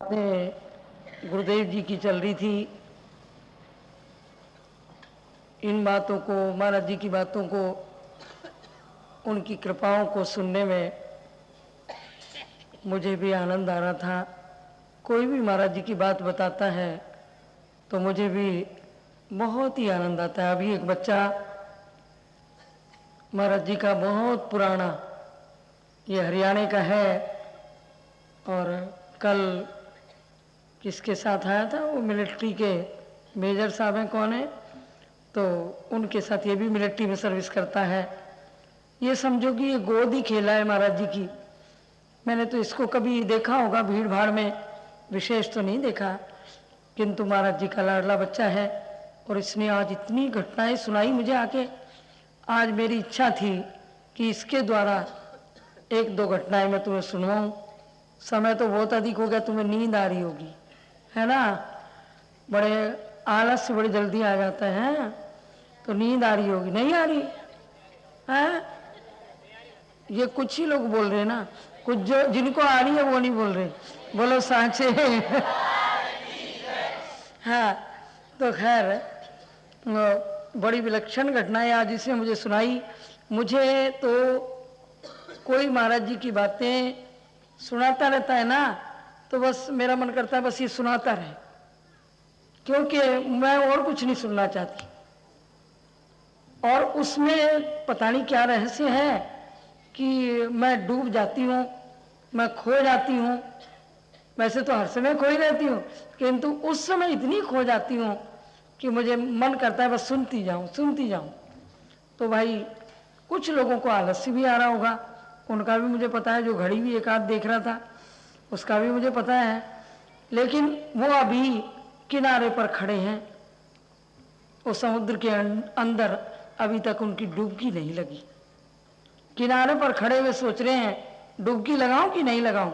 बातें गुरुदेव जी की चल रही थी। इन बातों को, महाराज जी की बातों को, उनकी कृपाओं को सुनने में मुझे भी आनंद आ रहा था। कोई भी महाराज जी की बात बताता है तो मुझे भी बहुत ही आनंद आता है। अभी एक बच्चा महाराज जी का बहुत पुराना, ये हरियाणा का है, और कल किसके साथ आया था, वो मिलिट्री के मेजर साहब हैं, कौन है, तो उनके साथ, ये भी मिलिट्री में सर्विस करता है। ये समझो कि ये गोद ही खेला है महाराज जी की। मैंने तो इसको कभी देखा होगा भीड़ भाड़ में, विशेष तो नहीं देखा, किंतु महाराज जी का लाडला बच्चा है। और इसने आज इतनी घटनाएं सुनाई मुझे आके। आज मेरी इच्छा थी कि इसके द्वारा एक दो घटनाएं मैं तुम्हें सुनवाऊं। समय तो बहुत अधिक हो गया, तुम्हें नींद आ रही होगी, है ना। बड़े आलस से बड़ी जल्दी आ जाता है, तो नींद आ रही होगी। नहीं आ रही है? ये कुछ ही लोग बोल रहे हैं ना, कुछ जो जिनको आ रही है वो नहीं बोल रहे। बोलो सांचे। हाँ, तो खैर बड़ी विलक्षण घटनाएं आज इसने मुझे सुनाई। मुझे तो कोई महाराज जी की बातें सुनाता रहता है ना, तो बस मेरा मन करता है बस ये सुनाता रहे, क्योंकि मैं और कुछ नहीं सुनना चाहती। और उसमें पता नहीं क्या रहस्य है कि मैं डूब जाती हूँ, मैं खो जाती हूँ। वैसे तो हर समय खो ही रहती हूँ, किंतु उस समय इतनी खो जाती हूँ कि मुझे मन करता है बस सुनती जाऊँ सुनती जाऊँ। तो भाई कुछ लोगों को आलस्य भी आ रहा होगा, उनका भी मुझे पता है। जो घड़ी भी एक आध देख रहा था उसका भी मुझे पता है। लेकिन वो अभी किनारे पर खड़े हैं, वो समुद्र के अंदर अभी तक उनकी डुबकी नहीं लगी। किनारे पर खड़े हुए सोच रहे हैं डुबकी लगाऊं कि नहीं लगाऊं,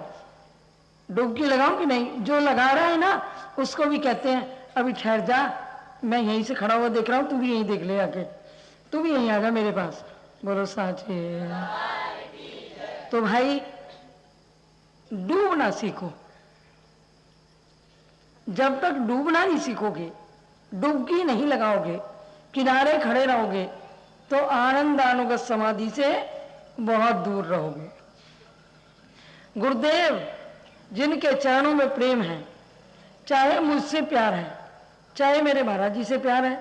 डुबकी लगाऊं कि नहीं। जो लगा रहा है ना उसको भी कहते हैं अभी ठहर जा, मैं यहीं से खड़ा हुआ देख रहा हूं, तू भी यहीं देख ले आके, तू भी यहीं आ जा मेरे पास। बोलो साचे। तो भाई डूबना सीखो। जब तक डूबना नहीं सीखोगे, डुबकी नहीं लगाओगे, किनारे खड़े रहोगे, तो आनंदानुगत समाधि से बहुत दूर रहोगे। गुरुदेव जिनके चरणों में प्रेम है, चाहे मुझसे प्यार है, चाहे मेरे महाराज जी से प्यार है,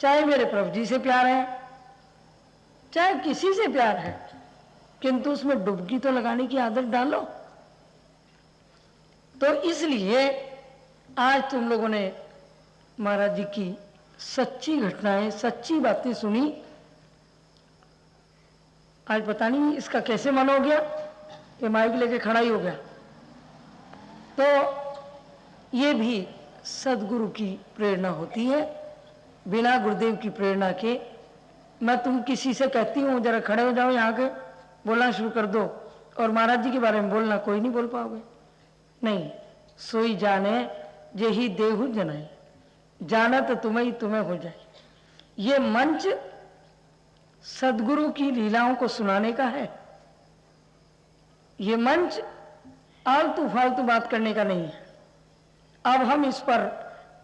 चाहे मेरे प्रभु जी से प्यार है, चाहे किसी से प्यार है, किंतु उसमें डुबकी तो लगाने की आदत डालो। तो इसलिए आज तुम लोगों ने महाराज जी की सच्ची घटनाएं, सच्ची बातें सुनी। आज पता नहीं इसका कैसे मन हो गया, ये माइक लेके खड़ा ही हो गया। तो ये भी सदगुरु की प्रेरणा होती है। बिना गुरुदेव की प्रेरणा के मैं तुम किसी से कहती हूँ जरा खड़े हो जाओ यहाँ के, बोलना शुरू कर दो, और महाराज जी के बारे में बोलना, कोई नहीं बोल पाओगे। नहीं, सोई जाने यही देहु जनाए, जाना तो तुम्हें ही तुम्हें हो जाए। ये मंच सदगुरु की लीलाओं को सुनाने का है। ये मंच आलतू फालतू बात करने का नहीं है। अब हम इस पर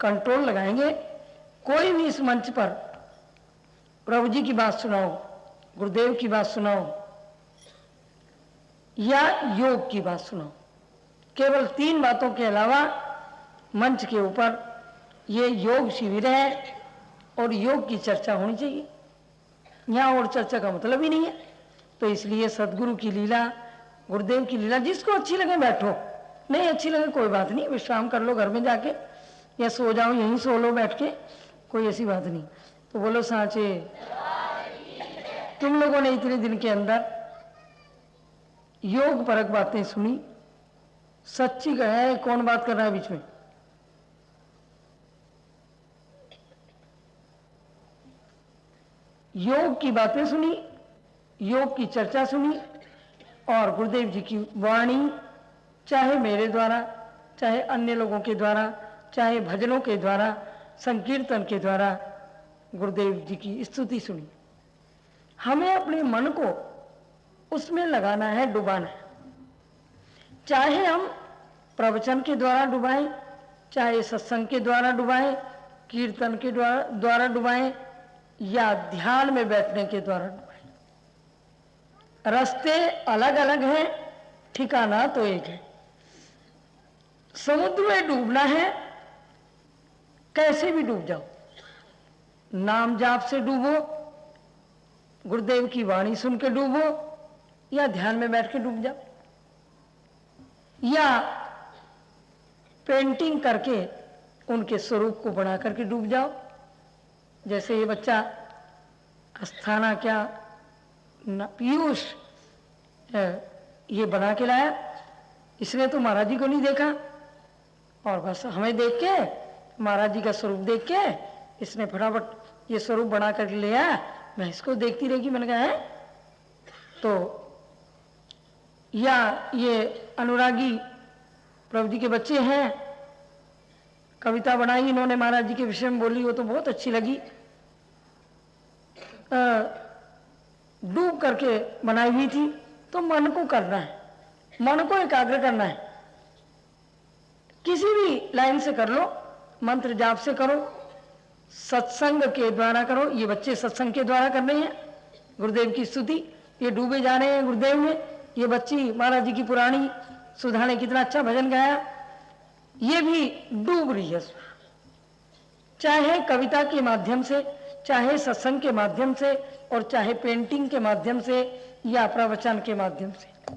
कंट्रोल लगाएंगे। कोई भी इस मंच पर प्रभु जी की बात सुनाओ, गुरुदेव की बात सुनाओ, या योग की बात सुनाओ, केवल 3 बातों के अलावा मंच के ऊपर ये योग शिविर है और योग की चर्चा होनी चाहिए। यहाँ और चर्चा का मतलब ही नहीं है। तो इसलिए सदगुरु की लीला, गुरुदेव की लीला, जिसको अच्छी लगे बैठो, नहीं अच्छी लगे कोई बात नहीं, विश्राम कर लो घर में जाके, या सो जाओ यहीं सो लो बैठ के, कोई ऐसी बात नहीं। तो बोलो सांचे। तुम लोगों ने इतने दिन के अंदर योग परक बातें सुनी, सच्ची कहा है। कौन बात कर रहा है बीच में? योग की बातें सुनी, योग की चर्चा सुनी, और गुरुदेव जी की वाणी, चाहे मेरे द्वारा, चाहे अन्य लोगों के द्वारा, चाहे भजनों के द्वारा, संकीर्तन के द्वारा गुरुदेव जी की स्तुति सुनी। हमें अपने मन को उसमें लगाना है, डुबाना है। चाहे हम प्रवचन के द्वारा डुबाएं, चाहे सत्संग के द्वारा डुबाएं, कीर्तन के द्वारा डुबाएं या ध्यान में बैठने के द्वारा डुबाएं। रास्ते अलग अलग हैं, ठिकाना तो एक है। समुद्र में डूबना है, कैसे भी डूब जाओ, नाम जाप से डूबो, गुरुदेव की वाणी सुन के डूबो, या ध्यान में बैठ के डूब जाओ, या पेंटिंग करके उनके स्वरूप को बना करके डूब जाओ। जैसे ये बच्चा अस्थाना क्या पीयूष ये बना के लाया, इसने तो महाराज जी को नहीं देखा और बस हमें देख के, महाराज जी का स्वरूप देख के इसने फटाफट ये स्वरूप बना कर ले आया। मैं इसको देखती रहेगी, मैंने कहा है तो। या ये अनुरागी प्रभु जी के बच्चे हैं, कविता बनाई इन्होंने महाराज जी के विषय में बोली, वो तो बहुत अच्छी लगी। डूब करके बनाई हुई थी। तो मन को करना है, मन को एकाग्र करना है, किसी भी लाइन से कर लो, मंत्र जाप से करो, सत्संग के द्वारा करो। ये बच्चे सत्संग के द्वारा कर रहे हैं गुरुदेव की स्तुति, ये डूबे जा रहे हैं गुरुदेव में। ये बच्ची महाराज जी की पुरानी सुधा ने कितना अच्छा भजन गाया, ये भी डूब रही है, चाहे कविता के माध्यम से, चाहे सत्संग के माध्यम से, और चाहे पेंटिंग के माध्यम से या प्रवचन के माध्यम से।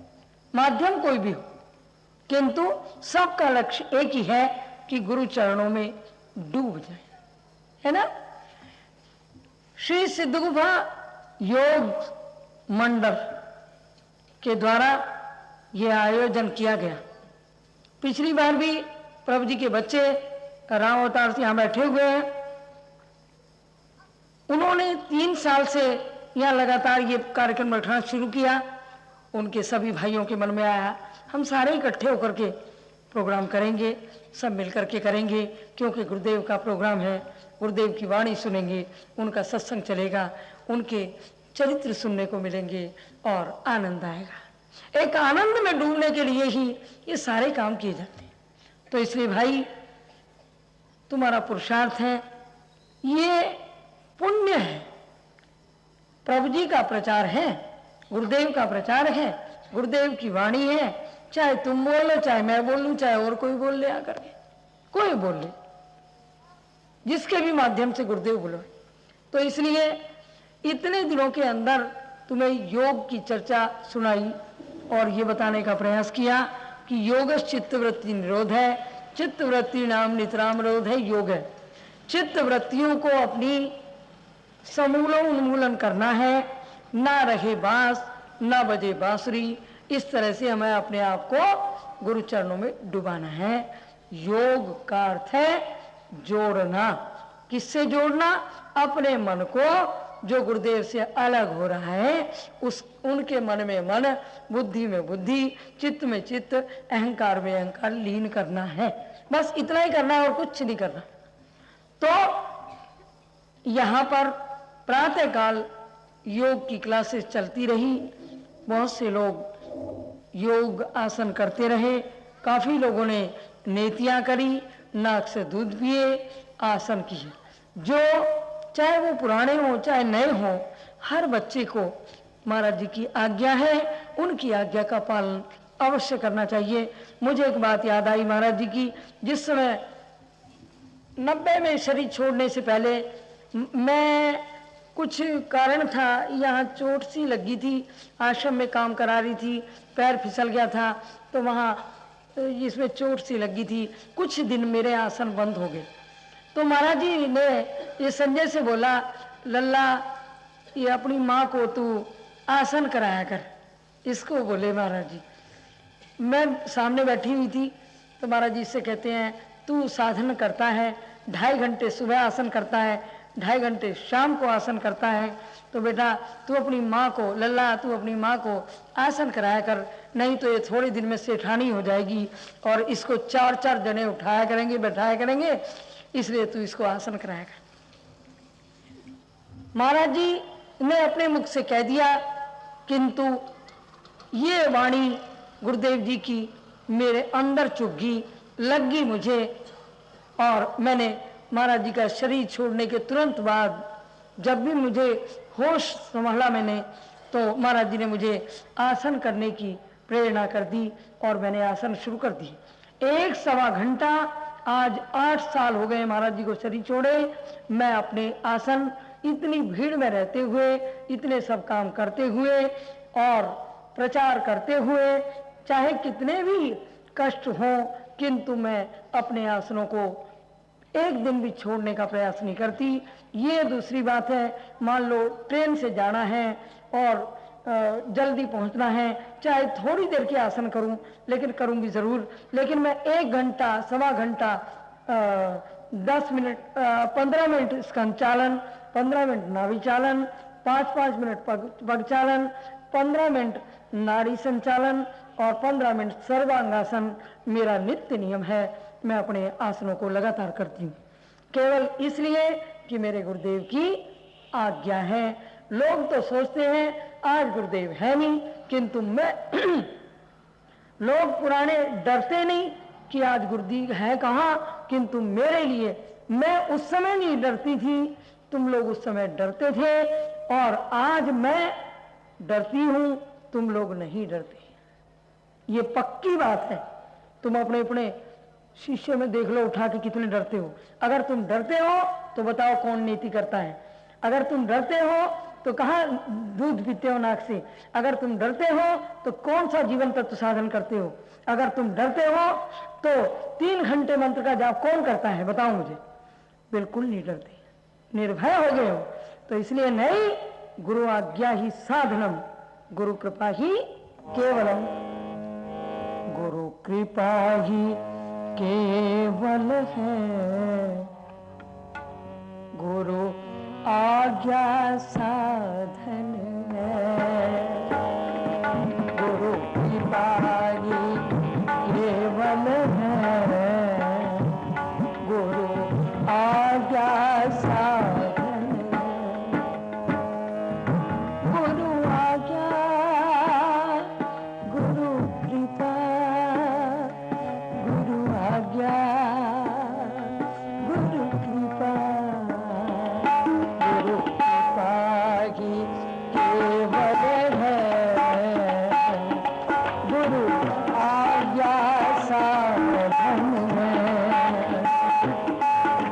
माध्यम कोई भी हो, किंतु सबका लक्ष्य एक ही है कि गुरु चरणों में डूब जाए, है ना। श्री सिद्धगुफा योग मंडल के द्वारा यह आयोजन किया गया। पिछली बार भी प्रभु जी के बच्चे राम अवतार से यहाँ बैठे हुए हैं, उन्होंने 3 साल से यहाँ लगातार ये कार्यक्रम रखना शुरू किया। उनके सभी भाइयों के मन में आया हम सारे इकट्ठे होकर के प्रोग्राम करेंगे, सब मिलकर के करेंगे, क्योंकि गुरुदेव का प्रोग्राम है, गुरुदेव की वाणी सुनेंगे, उनका सत्संग चलेगा, उनके चरित्र सुनने को मिलेंगे और आनंद आएगा। एक आनंद में डूबने के लिए ही ये सारे काम किए जाते हैं। तो इसलिए भाई तुम्हारा पुरुषार्थ है, ये पुण्य है, प्रभु जी का प्रचार है, गुरुदेव का प्रचार है, गुरुदेव की वाणी है। चाहे तुम बोल लो, चाहे मैं बोल लूं, चाहे और कोई बोल ले आकर के, कोई बोल ले, जिसके भी माध्यम से गुरुदेव बोलो। तो इसलिए इतने दिनों के अंदर तुम्हें योग की चर्चा सुनाई और ये बताने का प्रयास किया कि योग चित्तवृत्ति निरोध है, चित्तवृत्ति नाम नितराम निरोध है, योग है। चित्त वृत्तियों को अपनी समूलन उन्मूलन करना है, ना रहे बांस ना बजे बांसुरी, इस तरह से हमें अपने आप को गुरु चरणों में डुबाना है। योग का अर्थ है जोड़ना। किससे जोड़ना? अपने मन को जो गुरुदेव से अलग हो रहा है उस उनके मन में मन, बुद्धि में बुद्धि, चित्त में चित्त, अहंकार में अहंकार लीन करना है। बस इतना ही करना है और कुछ नहीं करना। तो यहाँ पर प्रातःकाल योग की क्लासेस चलती रही, बहुत से लोग योग आसन करते रहे, काफी लोगों ने नेतियां करी, नाक से दूध पिए, आसन किए। जो चाहे वो पुराने हो चाहे नए हो, हर बच्चे को महाराज जी की आज्ञा है, उनकी आज्ञा का पालन अवश्य करना चाहिए। मुझे एक बात याद आई महाराज जी की, जिस समय 90 में शरीर छोड़ने से पहले मैं कुछ कारण था, यहाँ चोट सी लगी थी, आश्रम में काम करा रही थी, पैर फिसल गया था, तो वहाँ इसमें चोट सी लगी थी, कुछ दिन मेरे आसन बंद हो गए। तो महाराज जी ने ये संजय से बोला, लल्ला ये अपनी माँ को तू आसन कराया कर, इसको बोले महाराज जी। मैं सामने बैठी हुई थी, तो महाराज जी से कहते हैं तू साधन करता है, 2.5 घंटे सुबह आसन करता है, 2.5 घंटे शाम को आसन करता है, तो बेटा तू अपनी माँ को, लल्ला तू अपनी माँ को आसन कराया कर, नहीं तो ये थोड़े दिन में सेठानी हो जाएगी और इसको 4-4 जने उठाया करेंगे, बैठाया करेंगे, इसलिए तू इसको आसन कराया कर। महाराज जी ने अपने मुख से कह दिया, किंतु ये वाणी गुरुदेव जी की मेरे अंदर चुभ गई, लग गई मुझे। और मैंने महाराज जी का शरीर छोड़ने के तुरंत बाद जब भी मुझे होश संभाला मैंने, तो महाराज जी ने मुझे आसन करने की प्रेरणा कर दी और मैंने आसन शुरू कर दी। 1-1.25 घंटा, आज 8 साल हो गए महाराज जी को शरीर छोड़े, मैं अपने आसन, इतनी भीड़ में रहते हुए, इतने सब काम करते हुए और प्रचार करते हुए, चाहे कितने भी कष्ट हों, किंतु मैं अपने आसनों को एक दिन भी छोड़ने का प्रयास नहीं करती। ये दूसरी बात है, मान लो ट्रेन से जाना है और जल्दी पहुंचना है, चाहे थोड़ी देर के आसन करूं, लेकिन करूंगी जरूर। लेकिन मैं 1 घंटा, 1.25 घंटा, 10 मिनट, 15 मिनट स्कंद-चालन, 15 मिनट नाभि चालन, 5-5 मिनट पग चालन, 15 मिनट नाड़ी संचालन और 15 मिनट सर्वांगासन मेरा नित्य नियम है। मैं अपने आसनों को लगातार करती हूँ, केवल इसलिए कि मेरे गुरुदेव की आज्ञा है। लोग तो सोचते हैं आज गुरुदेव है नहीं, किंतु मैं लोग पुराने डरते नहीं कि आज गुरुदेव है कहाँ, किंतु मेरे लिए, मैं उस समय नहीं डरती थी, तुम लोग उस समय डरते थे, और आज मैं डरती हूं, तुम लोग नहीं डरते। ये पक्की बात है। तुम अपने अपने शिष्य में देख लो, उठा के कितने डरते हो। अगर तुम डरते हो तो बताओ कौन नीति करता है। अगर तुम डरते हो तो कहाँ दूध पीते हो नाक से। अगर तुम डरते हो तो कौन सा जीवन तत्व साधन करते हो। अगर तुम डरते हो तो 3 घंटे मंत्र का जाप कौन करता है, बताओ मुझे। बिल्कुल नहीं डरते, निर्भय हो गए हो। तो इसलिए नहीं, गुरु आज्ञा ही साधनम, गुरु कृपा ही केवलम। गुरु कृपा ही केवल है, गुरु आज्ञा साधन है। गुरु कृपा ही केवल है, गुरु आज्ञा साधन है। गुरु आज्ञा, गुरु कृपा, गुरु आज्ञा, गुरु कृपा, गुरु कृपा ही केवल है, गुरु आज्ञा साधन है।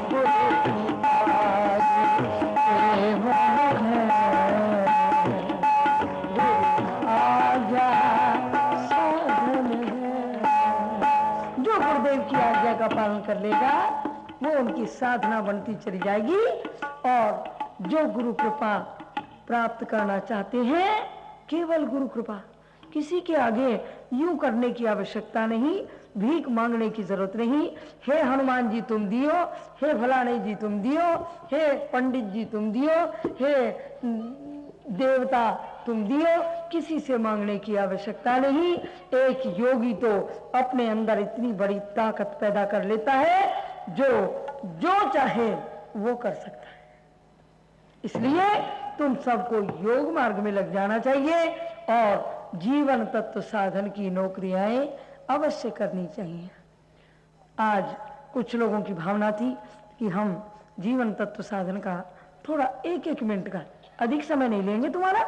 गुरु कृपा ही केवल है, गुरु आज्ञा साधन है। जो गुरुदेव की आज्ञा का पालन कर लेगा वो उनकी साधना बनती चली जाएगी। और जो गुरु कृपा प्राप्त करना चाहते हैं, केवल गुरु कृपा, किसी के आगे यूं करने की आवश्यकता नहीं, भीख मांगने की जरूरत नहीं। हे हनुमान जी तुम दियो, हे फलाने जी तुम दियो, हे पंडित जी तुम दियो, हे देवता तुम दियो, किसी से मांगने की आवश्यकता नहीं। एक योगी तो अपने अंदर इतनी बड़ी ताकत पैदा कर लेता है, जो चाहे वो कर सकता है। इसलिए तुम सबको योग मार्ग में लग जाना चाहिए और जीवन तत्व साधन की नौकरियां अवश्य करनी चाहिए। आज कुछ लोगों की भावना थी कि हम जीवन तत्व साधन का थोड़ा 1-1 मिनट का, अधिक समय नहीं लेंगे, तुम्हारा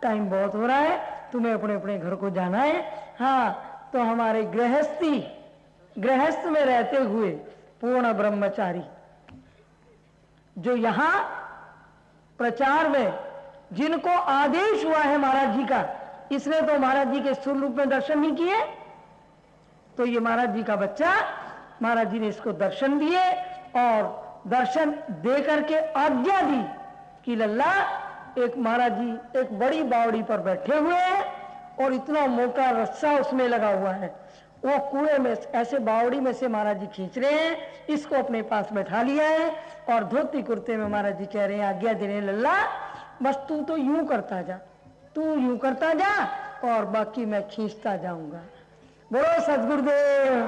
टाइम बहुत हो रहा है, तुम्हें अपने अपने घर को जाना है। हाँ, तो हमारे गृहस्थ में रहते हुए पूर्ण ब्रह्मचारी जो यहाँ प्रचार में जिनको आदेश हुआ है महाराज जी का, इसने तो महाराज जी के स्थूल रूप में दर्शन नहीं किए, तो ये महाराज जी का बच्चा, महाराज जी ने इसको दर्शन दिए और दर्शन दे करके आज्ञा दी कि लल्ला, एक महाराज जी एक बड़ी बावड़ी पर बैठे हुए हैं और इतना मोटा रस्सा उसमें लगा हुआ है, वो कुएं में ऐसे बावड़ी में से महाराज जी खींच रहे हैं, इसको अपने पास बैठा लिया है और धोती कुर्ते में महाराज जी कह रहे हैं, आज्ञा दे रहे हैं, लल्ला बस तू तो यूं करता जा, तू यूं करता जा और बाकी मैं खींचता जाऊंगा। बोलो सदगुरुदेव।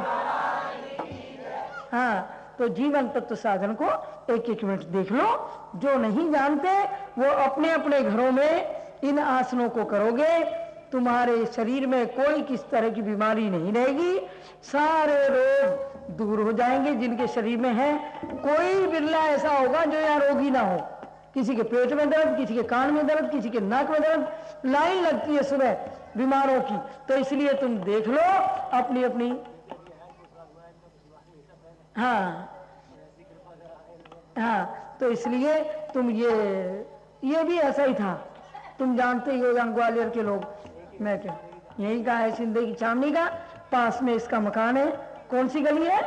हाँ, तो जीवन तत्व साधन को 1-1 मिनट देख लो। जो नहीं जानते वो अपने अपने घरों में इन आसनों को करोगे तुम्हारे शरीर में कोई किस तरह की बीमारी नहीं रहेगी, सारे रोग दूर हो जाएंगे जिनके शरीर में है। कोई बिरला ऐसा होगा जो यहाँ रोगी ना हो। किसी के पेट में दर्द, किसी के कान में दर्द, किसी के नाक में दर्द, लाइन लगती है सुबह बीमारों की। तो इसलिए तुम देख लो अपनी अपनी। हाँ हाँ, तो इसलिए तुम ये भी ऐसा ही था। तुम जानते ही हो यहाँ ग्वालियर के लोग, मैं क्या यही का है, सिंधे की छावनी का पास में इसका मकान है। कौन सी गली है?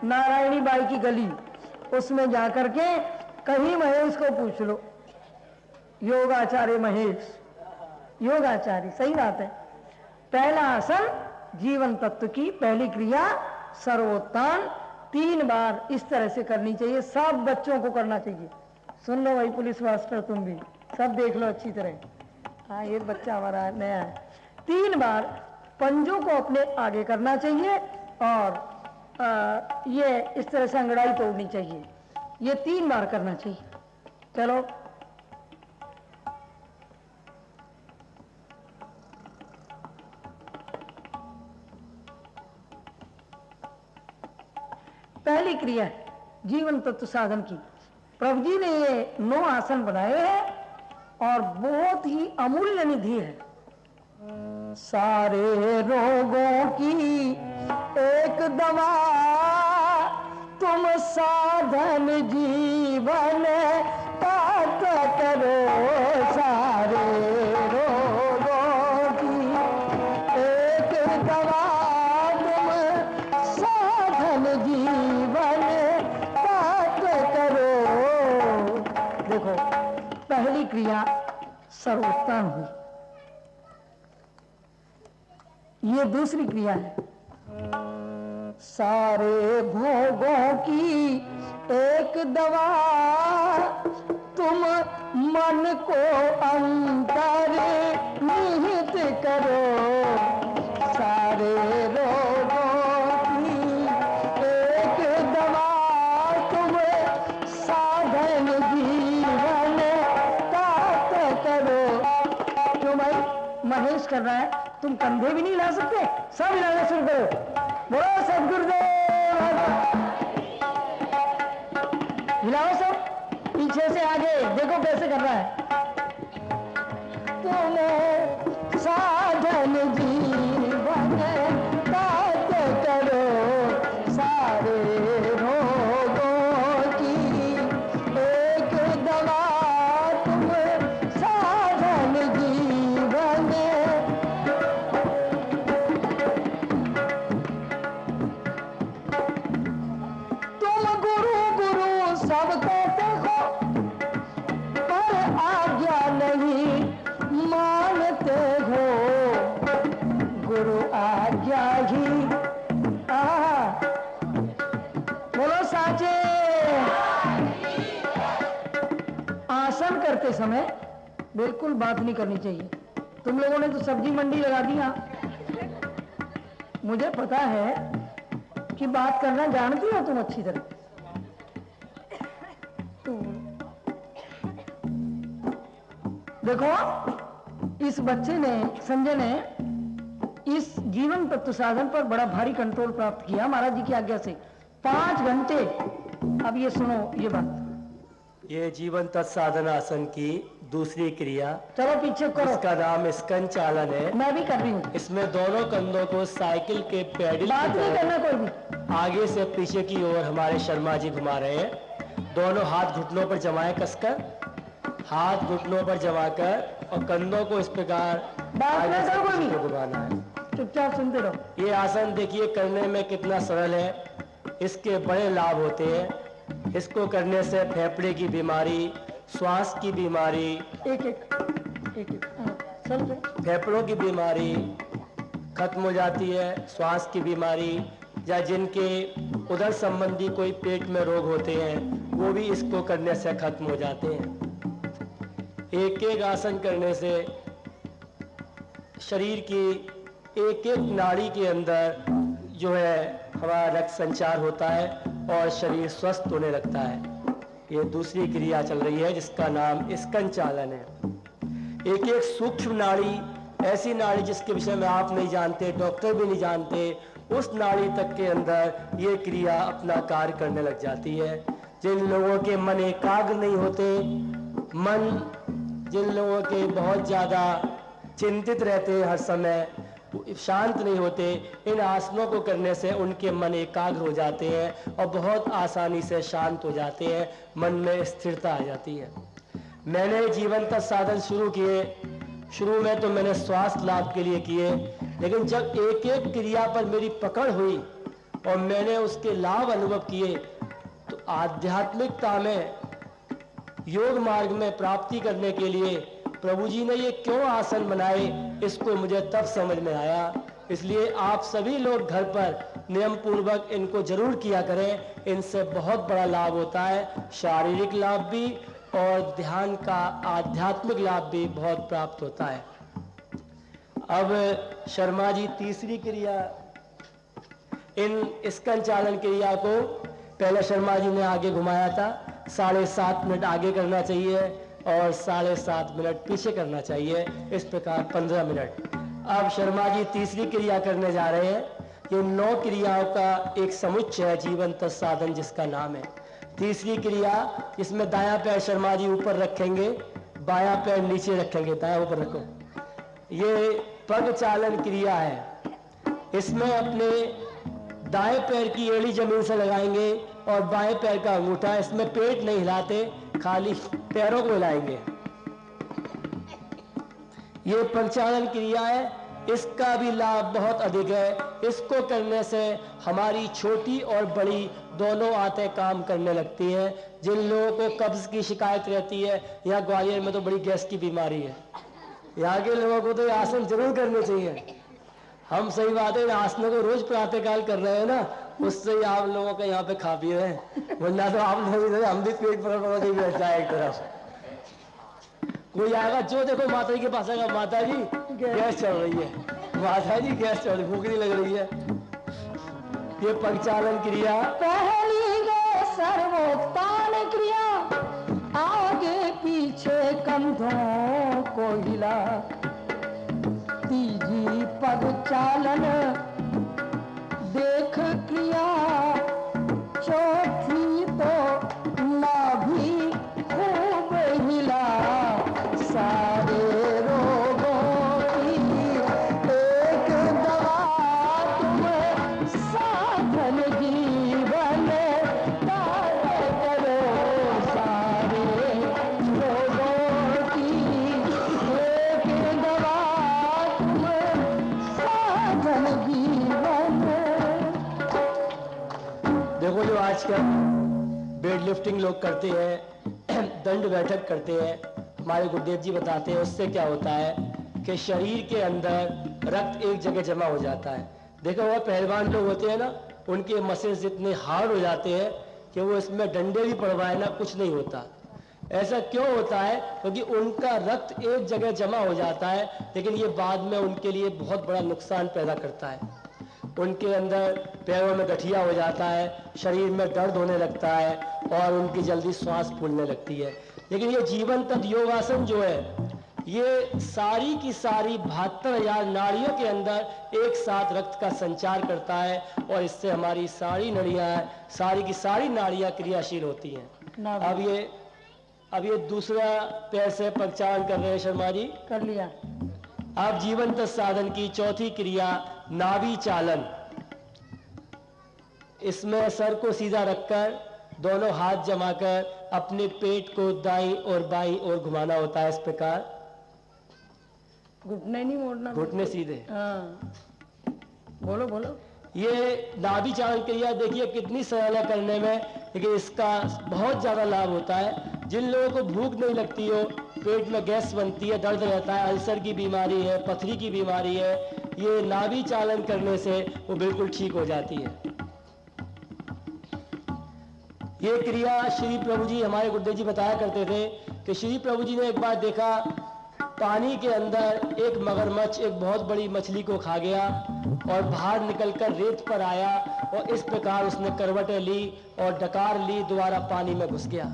नारायणी बाई की गली। उसमें जाकर के कहीं महेश को पूछ लो, योगाचार्य महेश, योगाचार्य, सही बात है। पहला आसन जीवन तत्व की पहली क्रिया सर्वोत्थान 3 बार इस तरह से करनी चाहिए। सब बच्चों को करना चाहिए। सुन लो भाई पुलिस मास्टर, तुम भी सब देख लो अच्छी तरह। हाँ, ये बच्चा हमारा नया है। 3 बार पंजों को अपने आगे करना चाहिए और ये इस तरह से अंगड़ाई तोड़नी चाहिए। ये 3 बार करना चाहिए। चलो पहली क्रिया है जीवन तत्व साधन की। प्रभु जी ने ये 9 आसन बनाए हैं और बहुत ही अमूल्य निधि है। सारे रोगों की एक दवा तुम साधन जीवन पात करो। सारे रोगों की एक दवा तुम साधन जीवन पात करो। देखो, पहली क्रिया सर्वोत्तम हुई। ये दूसरी क्रिया है सारे भोगों की एक दवा तुम मन को अंतर निहित करो। सारे रोगों की एक दवा तुम साधन जीवन पात करो। क्यों भाई? महेश कर रहा है, तुम कंधे भी नहीं हिला सकते? सब हिलाना शुरू करो। बोलो सदगुरुदेव, हिलाओ सब, पीछे से आगे। देखो कैसे कर रहा है। तुम साधन जीवन पात करो। सारे रोगों की एक दवा तुम साधन जीवन। तुम गुरु गुरु सब कहते हो पर आज्ञा नहीं मानते हो। गुरु आज्ञा ही बोलो साचे। आसन करते समय बिल्कुल बात नहीं करनी चाहिए। तुम लोगों ने तो सब्जी मंडी लगा दी। हाँ, मुझे पता है कि बात करना जानती हो तुम अच्छी तरह। देखो, इस बच्चे ने, संजय ने इस जीवन तत्व साधन पर बड़ा भारी कंट्रोल प्राप्त किया महाराज जी की आज्ञा से। 5 घंटे। अब ये सुनो ये बात। ये जीवन तत्व साधन आसन की दूसरी क्रिया, चलो पीछे करो। इसका नाम स्कंद चालन है। मैं भी कर रही हूँ। इसमें दोनों कंधों को साइकिल के पेडल बात नहीं करना कोई भी। आगे से पीछे की ओर हमारे शर्मा जी घुमा रहे हैं। दोनों हाथ घुटनों पर जमाए कसकर, हाथ घुटनों पर जमाकर और कंधों को इस प्रकार बात आगे नहीं से करो कोई पीछे भी। को घुमाना है। चुपचाप सुनते रहो। ये आसन देखिए करने में कितना सरल है। इसके बड़े लाभ होते हैं। इसको करने से फेफड़े की बीमारी, श्वास की बीमारी, एक एक चल। फेफड़ों की बीमारी खत्म हो जाती है। श्वास की बीमारी या जिनके उदर संबंधी कोई पेट में रोग होते हैं वो भी इसको करने से खत्म हो जाते हैं। एक एक आसन करने से शरीर की एक एक नाड़ी के अंदर जो है हमारा रक्त संचार होता है और शरीर स्वस्थ होने लगता है। ये दूसरी क्रिया चल रही है जिसका नाम स्कंद चालन है। एक एक सूक्ष्म नाड़ी, ऐसी नाड़ी जिसके विषय में आप नहीं जानते, डॉक्टर भी नहीं जानते, उस नाड़ी तक के अंदर ये क्रिया अपना कार्य करने लग जाती है। जिन लोगों के मन एकाग्र नहीं होते, मन जिन लोगों के बहुत ज़्यादा चिंतित रहते हैं, हर समय शांत नहीं होते, इन आसनों को करने से उनके मन एकाग्र हो जाते हैं और बहुत आसानी से शांत हो जाते हैं, मन में स्थिरता आ जाती है। मैंने जीवन का साधन शुरू किए, शुरू में तो मैंने स्वास्थ्य लाभ के लिए किए, लेकिन जब एक एक क्रिया पर मेरी पकड़ हुई और मैंने उसके लाभ अनुभव किए, तो आध्यात्मिकता में, योग मार्ग में प्राप्ति करने के लिए प्रभु जी ने ये क्यों आसन बनाए, इसको मुझे तब समझ में आया। इसलिए आप सभी लोग घर पर नियम पूर्वक इनको जरूर किया करें, इनसे बहुत बड़ा लाभ होता है, शारीरिक लाभ भी और ध्यान का आध्यात्मिक लाभ भी बहुत प्राप्त होता है। अब शर्मा जी तीसरी क्रिया, इन स्कंद चालन क्रिया को पहले शर्मा जी ने आगे घुमाया था, 7.5 मिनट आगे करना चाहिए और 7.5 मिनट पीछे करना चाहिए, इस प्रकार 15 मिनट। अब शर्मा जी तीसरी क्रिया करने जा रहे हैं। ये 9 क्रियाओं का एक समुच्चय है, जीवन तत् साधन जिसका नाम है। तीसरी क्रिया, इसमें दायां पैर शर्मा जी ऊपर रखेंगे, बायां पैर नीचे रखेंगे, दायां ऊपर रखो। ये पग चालन क्रिया है। इसमें अपने दाएं पैर की एड़ी जमीन से लगाएंगे और बाएं पैर का अंगूठा, इसमें पेट नहीं हिलाते, खाली पैरों को हिलाएंगे। ये पग चालन क्रिया है, इसका भी लाभ बहुत अधिक है। इसको करने से हमारी छोटी और बड़ी दोनों आंतें काम करने लगती हैं। जिन लोगों को कब्ज की शिकायत रहती है, यहाँ ग्वालियर में तो बड़ी गैस की बीमारी है, यहाँ के लोगों को तो ये आसन जरूर करने चाहिए। हम सही बात है, आसनों को रोज प्रातःकाल कर रहे हैं ना, उससे ही आप लोगों का यहाँ पे खा पी रहे हैं, वरना तो आप लोग हम भी पेट पकड़ के बैठ जाए एक तरफ। कोई आएगा, जो देखो माता जी के पास आएगा, माता जी गैस चल रही है, माता जी गैस चल रही, भूख नहीं लग रही है। ये पगचालन क्रिया पहली गए सर्वोत्तान क्रिया, आगे पीछे कंधों को हिला। तीजी पग चालन देख क्रिया, चौथी तो नाभि खूब हिला। सारे रोगों की एक दवा तुम साधन जीवन कार्य करो। सारे रोगों की एक दवा तुम साधन जीवन। देखो, जो आजकल वेट लिफ्टिंग लोग करते हैं, दंड बैठक करते हैं, हमारे गुरुदेव जी बताते हैं, उससे क्या होता है कि शरीर के अंदर रक्त एक जगह जमा हो जाता है। देखो, वह पहलवान लोग होते हैं ना, उनके मसल्स इतने हार्ड हो जाते हैं कि वो इसमें डंडे भी पड़वाए ना, कुछ नहीं होता। ऐसा क्यों होता है? क्योंकि उनका रक्त एक जगह जमा हो जाता है, लेकिन ये बाद में उनके लिए बहुत बड़ा नुकसान पैदा करता है। उनके अंदर पैरों में गठिया हो जाता है, शरीर में दर्द होने लगता है और उनकी जल्दी श्वास फूलने लगती है। लेकिन ये जीवन तत् योगासन जो है, ये सारी की सारी 72,000 नाड़ियों के अंदर एक साथ रक्त का संचार करता है और इससे हमारी सारी नाड़ियाँ, सारी की सारी नाड़ियाँ क्रियाशील होती हैं। अब ये दूसरा पैर से पगचालन कर रहे हैं शर्मा जी, कर लिया। आप जीवन तत् साधन की चौथी क्रिया नाभि चालन। इसमें सर को सीधा रखकर दोनों हाथ जमाकर अपने पेट को दाईं और बाईं ओर घुमाना होता है, इस प्रकार। घुटने नहीं मोड़ना, घुटने सीधे। हाँ, बोलो बोलो। ये नाभि चालन क्रिया देखिए कितनी सरल है करने में, लेकिन इसका बहुत ज्यादा लाभ होता है। जिन लोगों को भूख नहीं लगती हो, पेट में गैस बनती है, दर्द रहता है, अल्सर की बीमारी है, पथरी की बीमारी है, ये नाभि चालन करने से वो बिल्कुल ठीक हो जाती है। ये क्रिया श्री प्रभु जी, हमारे गुरुदेव जी बताया करते थे कि श्री प्रभु जी ने एक बार देखा, पानी के अंदर एक मगरमच्छ एक बहुत बड़ी मछली को खा गया और बाहर निकलकर रेत पर आया और इस प्रकार उसने करवटें ली और डकार ली, दोबारा पानी में घुस गया।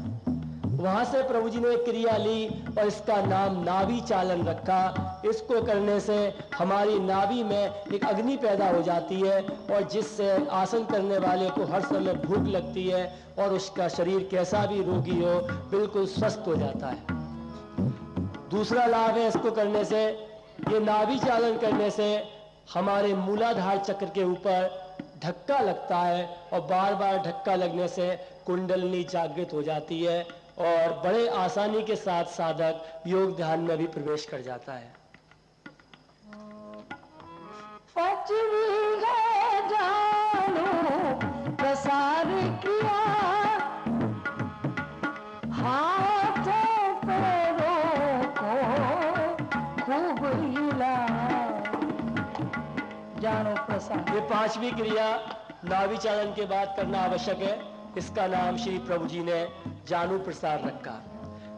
वहां से प्रभु जी ने एक क्रिया ली और इसका नाम नाभि चालन रखा। इसको करने से हमारी नाभि में एक अग्नि पैदा हो जाती है और जिससे आसन करने वाले को हर समय भूख लगती है और उसका शरीर कैसा भी रोगी हो बिल्कुल स्वस्थ हो जाता है। दूसरा लाभ है इसको करने से, ये नाभि चालन करने से हमारे मूलाधार चक्र के ऊपर धक्का लगता है और बार बार धक्का लगने से कुंडलिनी जागृत हो जाती है और बड़े आसानी के साथ साधक योग ध्यान में भी प्रवेश कर जाता है। पचवी है जानो प्रसार किया, हाथों पैरों को खूब हिला, जानो प्रसार। ये पांचवी क्रिया नाभि चालन के बाद करना आवश्यक है। इसका नाम श्री प्रभु जी ने जानु प्रसार रखा।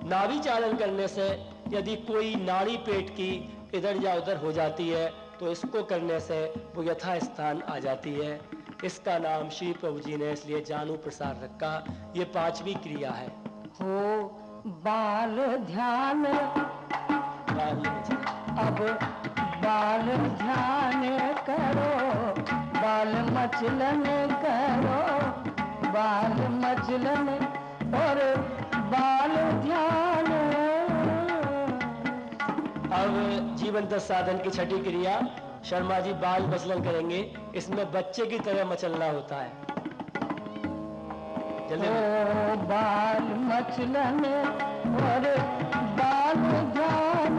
नाभि चालन करने से यदि कोई नाड़ी पेट की इधर या उधर हो जाती है तो इसको करने से वो यथा स्थान आ जाती है। इसका नाम श्री प्रभु जी ने इसलिए जानु प्रसार रखा। ये पांचवी क्रिया है। हो बाल ध्यान, अब बाल ध्यान करो, बाल मचलन करो, बाल मचलन और बाल ध्यान। अब जीवन दस साधन की छठी क्रिया शर्मा जी बाल मचलन करेंगे। इसमें बच्चे की तरह मचलना होता है। जल्दी ओ बाल मचलन और बाल ध्यान,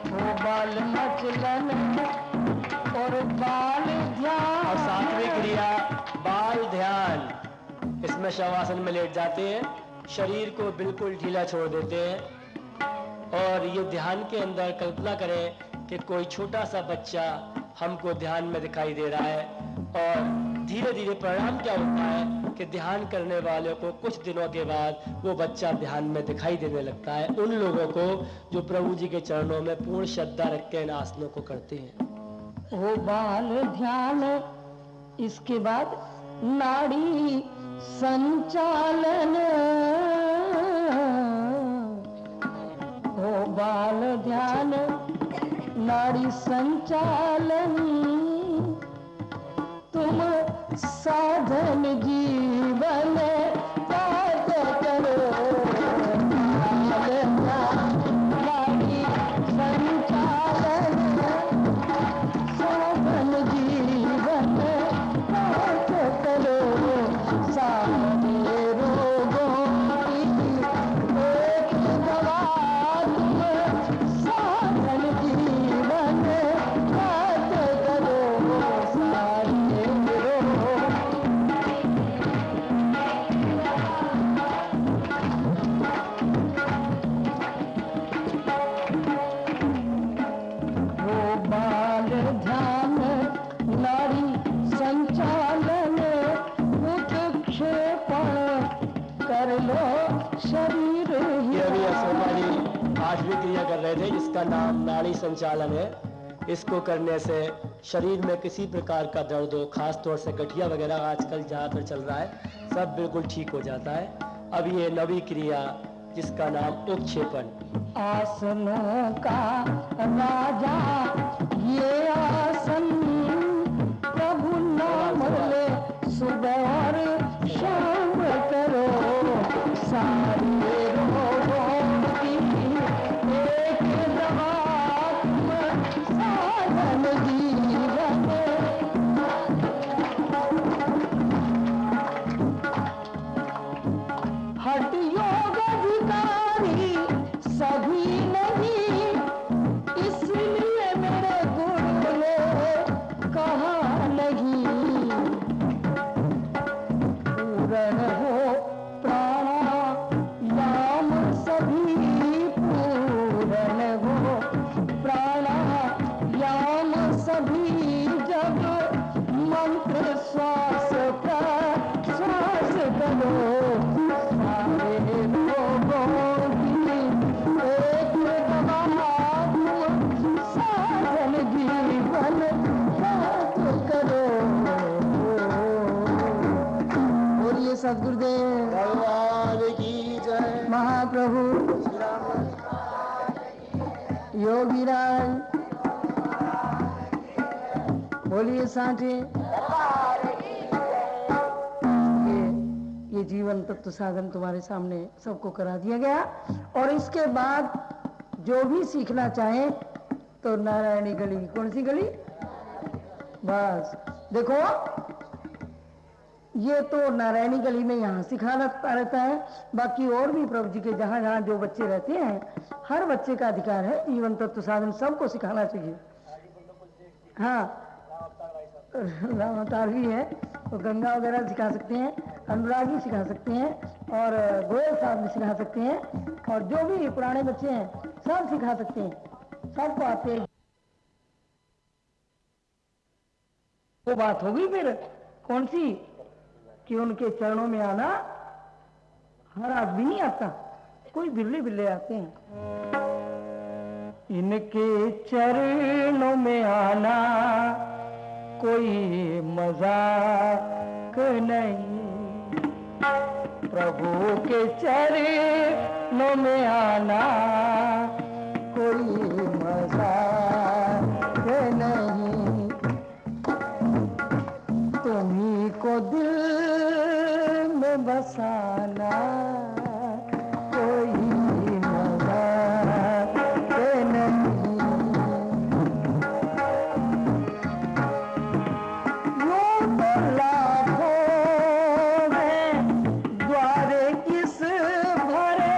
ओ बाल मचलन और बाल ध्यान। और सातवीं क्रिया बाल ध्यान। इसमें शवासन में लेट जाते हैं, शरीर को बिल्कुल ढीला छोड़ देते हैं और ये ध्यान के अंदर कल्पना करें कि कोई छोटा सा बच्चा हमको ध्यान में दिखाई दे रहा है और धीरे धीरे परिणाम क्या होता है कि ध्यान करने वाले को कुछ दिनों के बाद वो बच्चा ध्यान में दिखाई देने लगता है उन लोगों को जो प्रभु जी के चरणों में पूर्ण श्रद्धा रख के इन आसनों को करते हैं। वो बाल ध्यान। इसके बाद नाड़ी संचालन, वो बाल ध्यान नाड़ी संचालन। तुम साधन जीवन त्याग करो, बाल ध्यान नाड़ी संचालन, साधन जीवन त्याग करो, सारे रोगों की एक दवा तुम साधन जीवन त्याग करो, सारे रोग। वो बाल ध्यान नाड़ी संचालन, उत्क्षेपण कर लो शरीर ये अभी हमारी आठवीं क्रिया कर रहे थे जिसका नाम नाड़ी संचालन है। इसको करने से शरीर में किसी प्रकार का दर्द हो, खास तौर से गठिया वगैरह आजकल ज़्यादातर चल रहा है, सब बिल्कुल ठीक हो जाता है। अब ये नवी क्रिया जिसका नाम उत्क्षेपण। आसनों का राजा ये आसन, प्रभु नाम ले सुबह और शाम करो, सारे रोगों की एक दवा तुम साधन जीवन। हठ योग अधिकारी सभी नहीं, इसलिए मेरे गुरु ने कहा नहीं। पूर्ण हो प्राणायाम सभी, पूर्ण हो प्राणायाम सभी, जब मंत्र श्वास का श्वास करो, सारे रोगों की एक दवा तुम साधन जीवन त्याग करो। सदगुरुदेव भगवान की जय। महाप्रभु योगीराज बोलिए साठे। ये जीवन तत्व साधन तुम्हारे सामने सबको करा दिया गया, और इसके बाद जो भी सीखना चाहे तो नारायणी गली, कौन सी गली? बस देखो, ये तो नारायणी गली में यहाँ सिखाना रहता है, बाकी और भी प्रभु जी के जहाँ जहाँ जो बच्चे रहते हैं, हर बच्चे का अधिकार है जीवन तत्व साधन सबको सिखाना चाहिए। हाँ, राम अवतार भी है, तो गंगा वगैरह सिखा सकते हैं, अनुरागी सिखा सकते हैं, और गोयल साहब भी सिखा सकते हैं, और जो भी पुराने बच्चे हैं सब सिखा सकते हैं, सबको आते हैं। वो बात होगी फिर कौन सी कि उनके चरणों में आना हर आदमी नहीं आता, कोई बिरले बिरले आते हैं। इनके चरणों में आना कोई मजाक नहीं, प्रभु के चरणों में आना कोई मजाक नहीं। तुम्ही को दिल में बसाना कोई मजाक नहीं। यूं तो लाखों हैं द्वारे इस भरे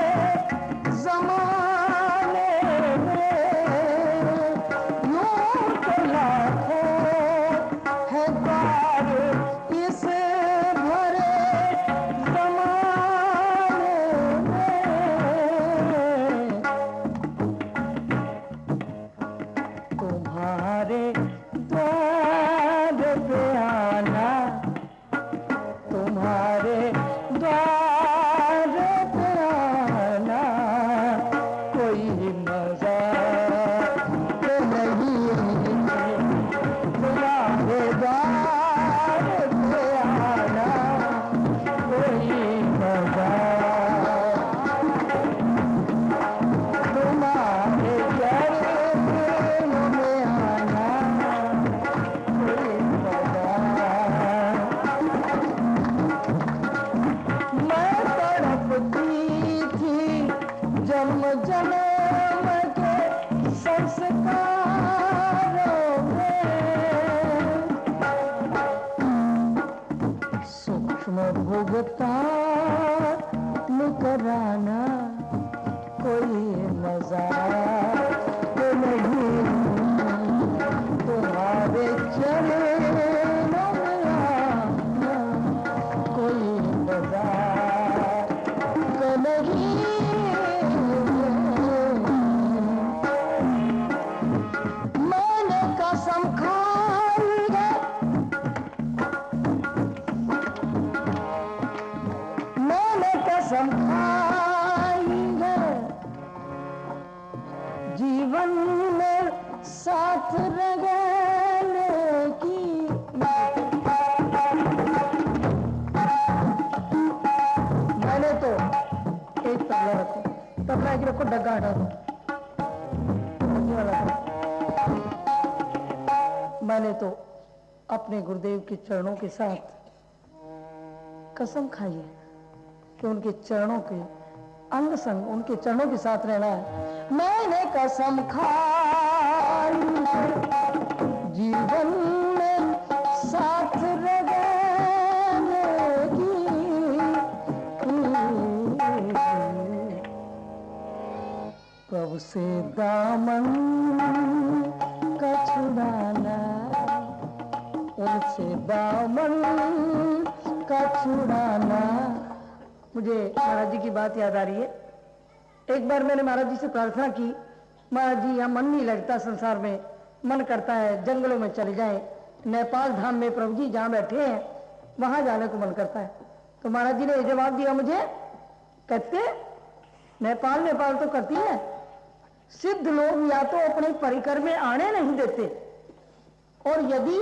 जमाने में, यूं तो लाखों है द्वारे इस भरे जमाने में, तुम्हारे द्वार पे आना, तुम्हारे द्वार पे आना कोई मजाक नहीं, तुम्हारे द्वार पे आना कोई मजाक, तुम्हारे चरणों में आना कोई मजाक। मैं तड़पती थी जन्म जन्म के संस्कारों में, सूक्ष्म भुगतान कराना कोई मजाक नहीं, तुम्हारे चरणों में आना कोई मजाक नहीं। मैंने कसम खाई है, मैंने कसम खाई है, जीवन में साथ रहने की। मैंने तो एक तबला रखो, तबला की रखो, डग्गा हटा दो, डग्गे वाला रखो। मैंने तो अपने गुरुदेव के चरणों के साथ कसम खाई है कि उनके चरणों के अंग संग उनके चरणों के साथ रहना है। मैंने कसम खाई जीवन में साथ रहने की, प्रभु से दामन का छुड़ाना, उनसे दामन का छुड़ाना। मुझे महाराज जी की बात याद आ रही है। एक बार मैंने महाराज जी से प्रार्थना की, महाराज जी यहाँ मन नहीं लगता संसार में, मन करता है जंगलों में चले जाएं, नेपाल धाम में प्रभु जी जहाँ बैठे हैं वहां जाने को मन करता है। तो महाराज जी ने ये जवाब दिया मुझे, कहते नेपाल नेपाल तो करती है, सिद्ध लोग या तो अपने परिकर में आने नहीं देते, और यदि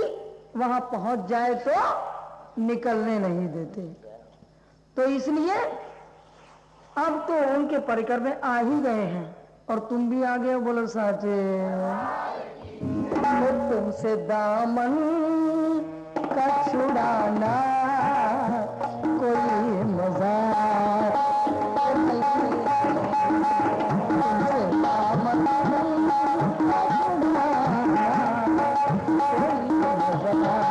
वहां पहुंच जाए तो निकलने नहीं देते। तो इसलिए अब तो उनके परिकर में आ ही गए हैं और तुम भी आ गए हो, बोलो साचे। तो तुमसे दामन का छुड़ाना कोई मजाक नहीं, तुमसे दामन का छुड़ाना कोई मजाक।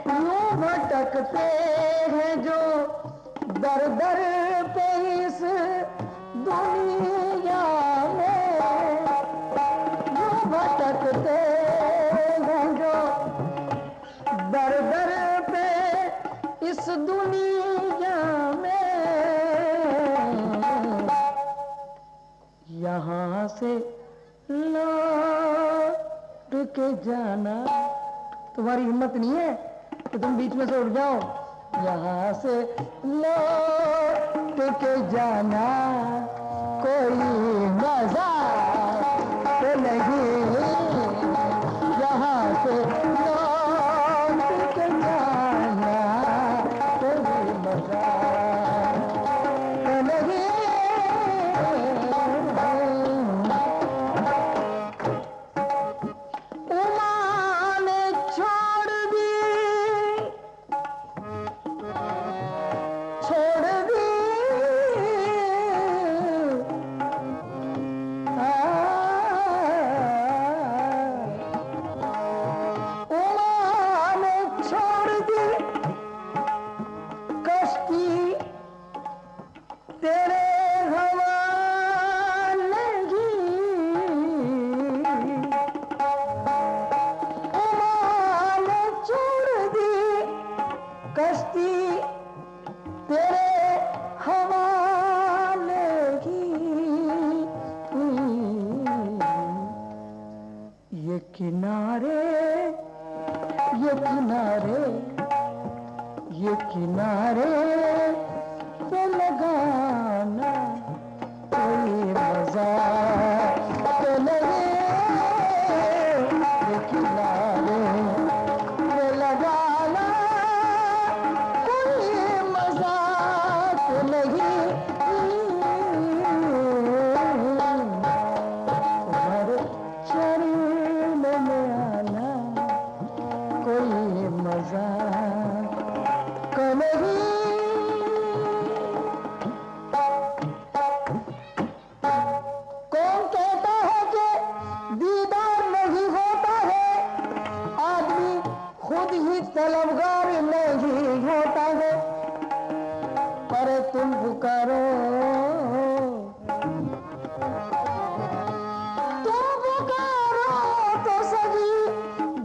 यूं भटकते हैं जो दर दर पे इस दुनिया में, यूं भटकते हैं जो दर दर पे इस दुनिया में, यहाँ से लौट के जाना, तुम्हारी हिम्मत नहीं है कि तुम बीच में से उठ जाओ, यहाँ से लौट के जाना कोई मजाक नहीं, यहाँ से लौट के जाना कोई मजाक नहीं। उमा ने छोड़ दी उमा ने छोड़ दी कश्ती तेरे हवाले की, उमा ने छोड़ दी कश्ती तेरे हवाले की। ये किनारे ये किनारे ये किनारे पे लगाना कोई मजाक नहीं, ये किनारे पे लगाना कोई मजाक नहीं। तुम्हारे शरीर में आना कोई मजाक नहीं। कौन कहता है कि दीदार नहीं होता है, आदमी खुद ही तलबगार नहीं होता है, पर तुम पुकारो तो सभी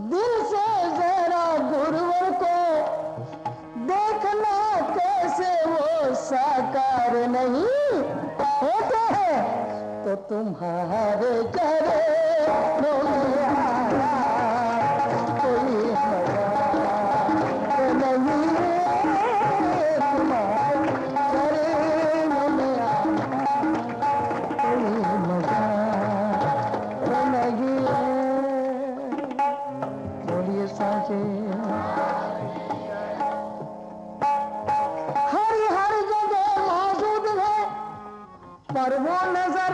दिल से जरा गुरुवर को देखना कैसे वो साकार नहीं होते हैं, तो तुम्हारे करे कोई मजाक नहीं, तुम्हारे करे कोई मजाक नहीं। बोलिए साचे। हर जगह मौजूद है पर वो नजर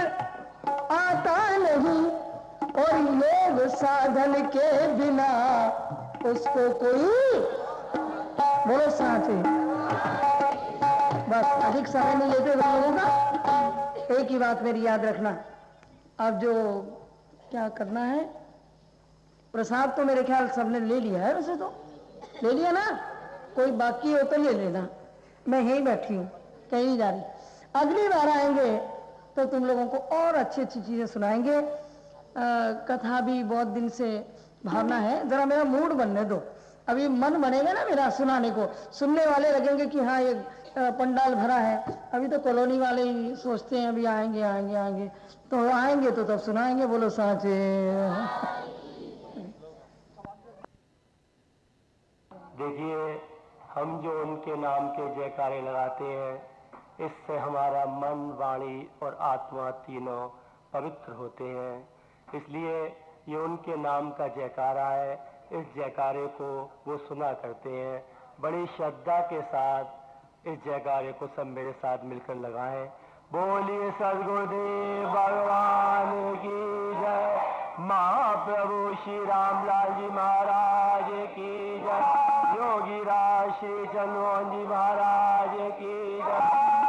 आता नहीं, और योग साधन के बिना उसको कोई, बोलो साचे। बस अधिक समय नहीं लेते तुम लोगों का, एक ही बात मेरी याद रखना। अब जो क्या करना है, प्रसाद तो मेरे ख्याल सबने ले लिया है, वैसे तो ले लिया ना, कोई बाकी हो तो ले लेना, मैं यहीं बैठी हूँ कहीं नहीं जा रही। अगली बार आएंगे तो तुम लोगों को और अच्छी अच्छी चीजें सुनाएंगे। कथा भी बहुत दिन से भावना है, जरा मेरा मूड बनने दो, अभी मन बनेगा ना मेरा सुनाने को, सुनने वाले लगेंगे कि हाँ ये पंडाल भरा है। अभी तो कॉलोनी वाले ही सोचते हैं अभी आएंगे आएंगे आएंगे, तो आएंगे तो तब सुनाएंगे। बोलो साचे। देखिए, हम जो उनके नाम के जयकारे लगाते हैं, इससे हमारा मन, वाणी और आत्मा तीनों पवित्र होते हैं। इसलिए ये उनके नाम का जयकारा है, इस जयकारे को वो सुना करते हैं। बड़ी श्रद्धा के साथ इस जयकारे को सब मेरे साथ मिलकर लगाएं। बोलिए सदगुरुदेव भगवान की जय। महाप्रभु श्री रामलाल जी महाराज की जय। योगी राज श्री चंद्रमोहन जी महाराज की जय।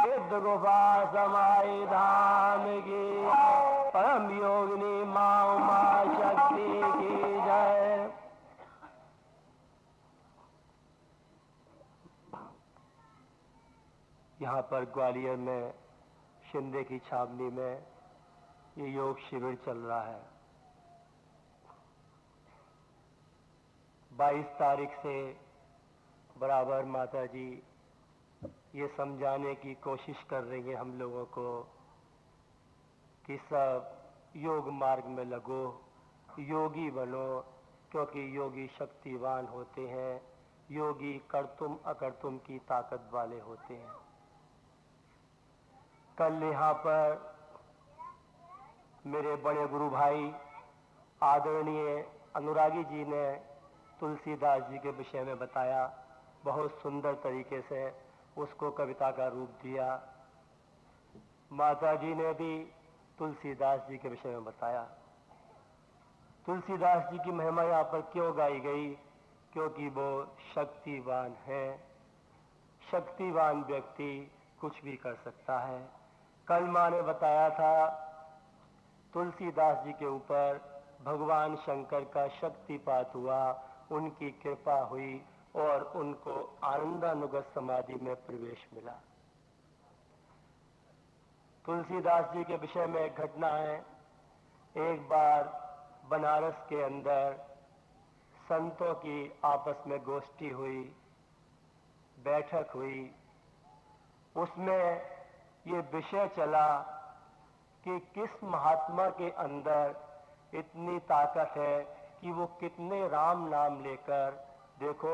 सिद्ध गुफा समाई धाम की जय। परम योगिनी माँ उमा शक्ति की जय। यहाँ पर ग्वालियर में शिंदे की छावनी में ये योग शिविर चल रहा है। 22 तारीख से बराबर माता जी ये समझाने की कोशिश कर रही हैं हम लोगों को कि सब योग मार्ग में लगो, योगी बनो, क्योंकि योगी शक्तिवान होते हैं, योगी कर्तुम अकर्तुम की ताकत वाले होते हैं। कल यहाँ पर मेरे बड़े गुरु भाई आदरणीय अनुरागी जी ने तुलसीदास जी के विषय में बताया, बहुत सुंदर तरीके से उसको कविता का रूप दिया। माता जी ने भी तुलसीदास जी के विषय में बताया। तुलसीदास जी की महिमा यहाँ पर क्यों गाई गई? क्योंकि वो शक्तिवान है। शक्तिवान व्यक्ति कुछ भी कर सकता है। कल माँ ने बताया था तुलसीदास जी के ऊपर भगवान शंकर का शक्तिपात हुआ, उनकी कृपा हुई और उनको आनंदानुगत समाधि में प्रवेश मिला। तुलसीदास जी के विषय में एक घटना है। एक बार बनारस के अंदर संतों की आपस में गोष्ठी हुई, बैठक हुई। उसमें ये विषय चला कि किस महात्मा के अंदर इतनी ताकत है कि वो कितने राम नाम लेकर, देखो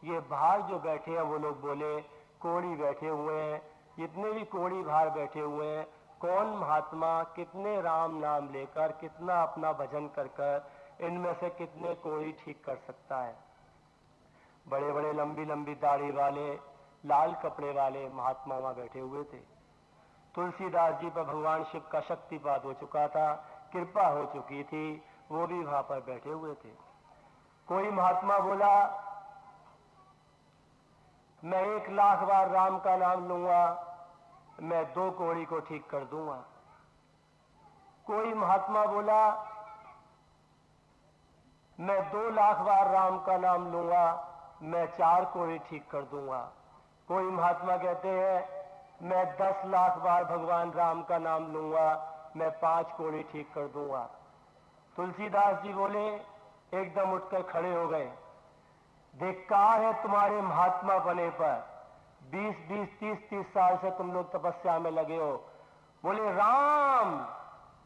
ये बाहर जो बैठे हैं वो लोग बोले कोढ़ी बैठे हुए हैं, जितने भी कोढ़ी बाहर बैठे हुए हैं, कौन महात्मा कितने राम नाम लेकर, कितना अपना भजन कर कर इनमें से कितने कोढ़ी ठीक कर सकता है। बड़े बड़े लंबी लंबी दाढ़ी वाले, लाल कपड़े वाले महात्मा वहां बैठे हुए थे। तुलसीदास जी पर भगवान शिव का शक्तिपात हो चुका था, कृपा हो चुकी थी, वो भी वहां पर बैठे हुए थे। कोई महात्मा बोला मैं 1,00,000 बार राम का नाम लूंगा, मैं 2 कोढ़ी को ठीक कर दूंगा। कोई महात्मा बोला मैं 2,00,000 बार राम का नाम लूंगा, मैं 4 कोढ़ी ठीक कर दूंगा। कोई महात्मा कहते हैं मैं 10,00,000 बार भगवान राम का नाम लूंगा, मैं 5 कोढ़ी ठीक कर दूंगा। तुलसीदास जी बोले, एकदम उठकर खड़े हो गए, धिक्कार है तुम्हारे महात्मा बने पर, 20-20, 30-30 साल से तुम लोग तपस्या में लगे हो। बोले राम,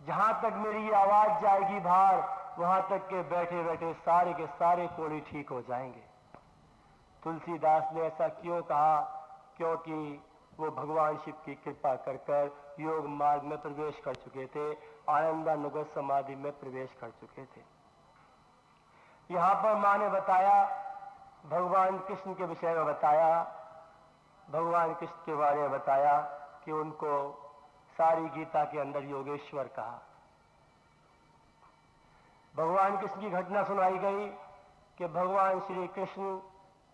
जहां तक मेरी आवाज जाएगी बाहर, वहां तक के बैठे बैठे सारे के सारे कोढ़ी ठीक हो जाएंगे। तुलसीदास ने ऐसा क्यों कहा? क्योंकि वो भगवान शिव की कृपा कर कर योग मार्ग में प्रवेश कर चुके थे, आनंदानुगत समाधि में प्रवेश कर चुके थे। यहां पर मां ने बताया, भगवान कृष्ण के विषय में बताया, भगवान कृष्ण के बारे में बताया कि उनको सारी गीता के अंदर योगेश्वर कहा। भगवान कृष्ण की घटना सुनाई गई कि भगवान श्री कृष्ण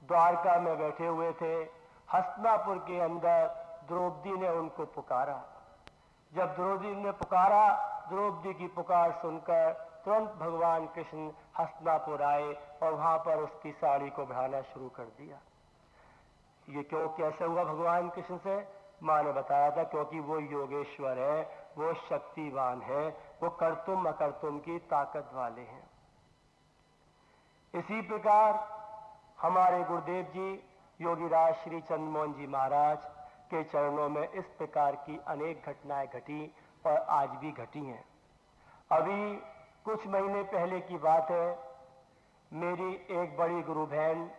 द्वारका में बैठे हुए थे। हस्तिनापुर के अंदर द्रौपदी ने उनको पुकारा। जब द्रौपदी ने पुकारा, द्रौपदी की पुकार सुनकर तुरंत भगवान कृष्ण हस्तिनापुर आए और वहां पर उसकी साड़ी को बढ़ाना शुरू कर दिया। ये क्यों, कैसे हुआ भगवान कृष्ण से? मां ने बताया था क्योंकि वो योगेश्वर है, वो शक्तिवान है, वो कर्तुम अकर्तुम की ताकत वाले हैं। इसी प्रकार हमारे गुरुदेव जी योगीराज श्री चंद्रमोहन जी महाराज के चरणों में इस प्रकार की अनेक घटनाएं घटी और आज भी घटी हैं। अभी कुछ महीने पहले की बात है, मेरी एक बड़ी गुरु बहन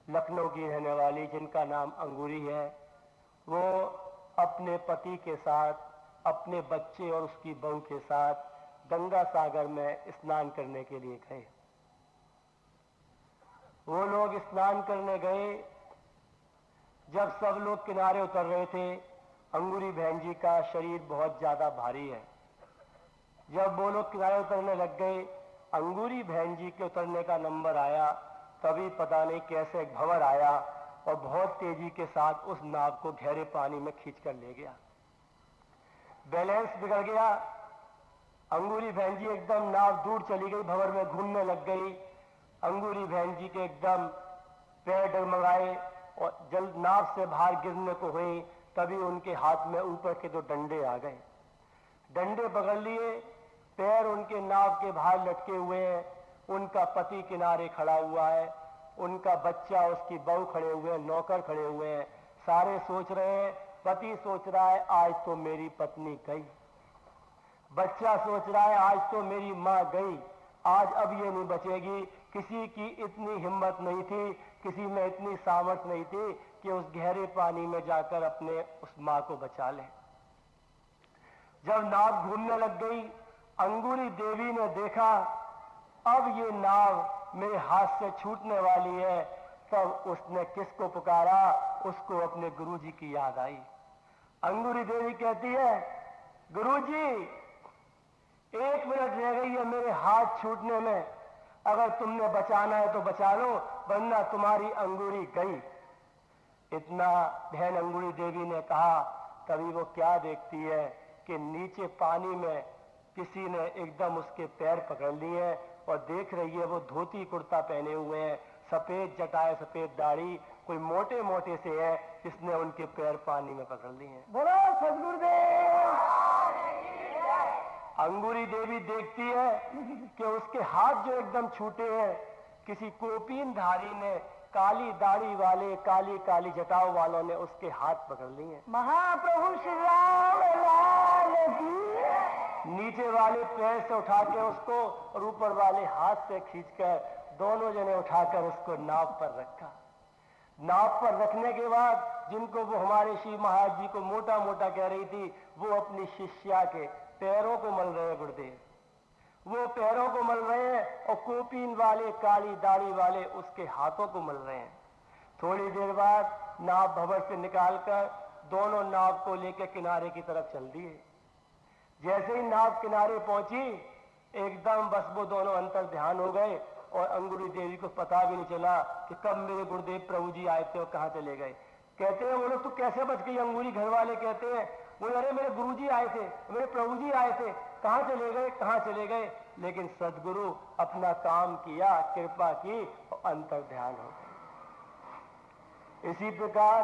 लखनऊ की रहने वाली, जिनका नाम अंगूरी है, वो अपने पति के साथ, अपने बच्चे और उसकी बहू के साथ गंगा सागर में स्नान करने के लिए गए। वो लोग स्नान करने गए जब सब लोग किनारे उतर रहे थे, अंगूरी बहन जी का शरीर बहुत ज्यादा भारी है। जब वो लोग किनारे उतरने लग गए, अंगूरी बहन जी के उतरने का नंबर आया, तभी पता नहीं कैसे एक भंवर आया और बहुत तेजी के साथ उस नाव को गहरे पानी में खींच कर ले गया। बैलेंस बिगड़ गया। अंगूरी बहन जी एकदम नाव दूर चली गई, भंवर में घूमने लग गई। अंगूरी बहन जी के एकदम पैर डगमगाए और जल नाव से बाहर गिरने को हुई। तभी उनके हाथ में ऊपर के 2 डंडे आ गए। डंडे पकड़ लिए, पैर उनके नाव के बाहर लटके हुए हैं। उनका पति किनारे खड़ा हुआ है, उनका बच्चा, उसकी बहू खड़े हुए हैं, नौकर खड़े हुए हैं। सारे सोच रहे हैं, पति सोच रहा है आज तो मेरी पत्नी गई, बच्चा सोच रहा है आज तो मेरी मां गई, आज अब ये नहीं बचेगी। किसी की इतनी हिम्मत नहीं थी, किसी में इतनी सामर्थ्य नहीं थी कि उस गहरे पानी में जाकर अपने उस मां को बचा ले। जब नाव घूमने लग गई, अंगूरी देवी ने देखा अब ये नाव मेरे हाथ से छूटने वाली है। तब उसने किसको पुकारा? उसको अपने गुरुजी की याद आई। अंगूरी देवी कहती है, गुरुजी 1 मिनट रह गई है मेरे हाथ छूटने में, अगर तुमने बचाना है तो बचा लो, वरना तुम्हारी अंगूरी गई। इतना बहन अंगूरी देवी ने कहा, तभी वो क्या देखती है कि नीचे पानी में किसी ने एकदम उसके पैर पकड़ लिए और देख रही है वो धोती कुर्ता पहने हुए हैं, सफेद जटाएं, सफेद दाढ़ी, कोई मोटे मोटे से है जिसने उनके पैर पानी में पकड़ लिए हैं। बोलो सदगुरुदेव। अंगूरी देवी देखती है कि उसके हाथ जो एकदम छूटे हैं, किसी कोपीनधारी ने, काली दाढ़ी वाले, काली काली जटाओं वालों ने उसके हाथ पकड़ लिए। महाप्रभु श्री राम लाल की। नीचे वाले पैर से उठा के उसको और ऊपर वाले हाथ से खींचकर दोनों जने उठाकर उसको नाव पर रखा। नाव पर रखने के बाद जिनको वो हमारे श्री महाराज जी को मोटा मोटा कह रही थी, वो अपनी शिष्या के पैरों को मल रहे हैं। गुरुदेव वो पैरों को मल रहे हैं और कोपीन वाले, काली दाढ़ी वाले उसके हाथों को मल रहे हैं। थोड़ी देर बाद नाव भंवर से निकालकर दोनों नाव को लेकर किनारे की तरफ चल दिए। जैसे ही नाव किनारे पहुंची, एकदम बस वो दोनों अंतर ध्यान हो गए और अंगूरी देवी को पता भी नहीं चला कि कब मेरे गुरुदेव प्रभु जी आए थे और कहां चले गए। कहते हैं बोलो तू कैसे बच गई? अंगूरी घर वाले कहते हैं बोले अरे मेरे गुरुजी आए थे, मेरे प्रभु जी आए थे, कहां चले गए, कहां चले गए? लेकिन सदगुरु अपना काम किया, कृपा की और अंतर ध्यान हो गए। इसी प्रकार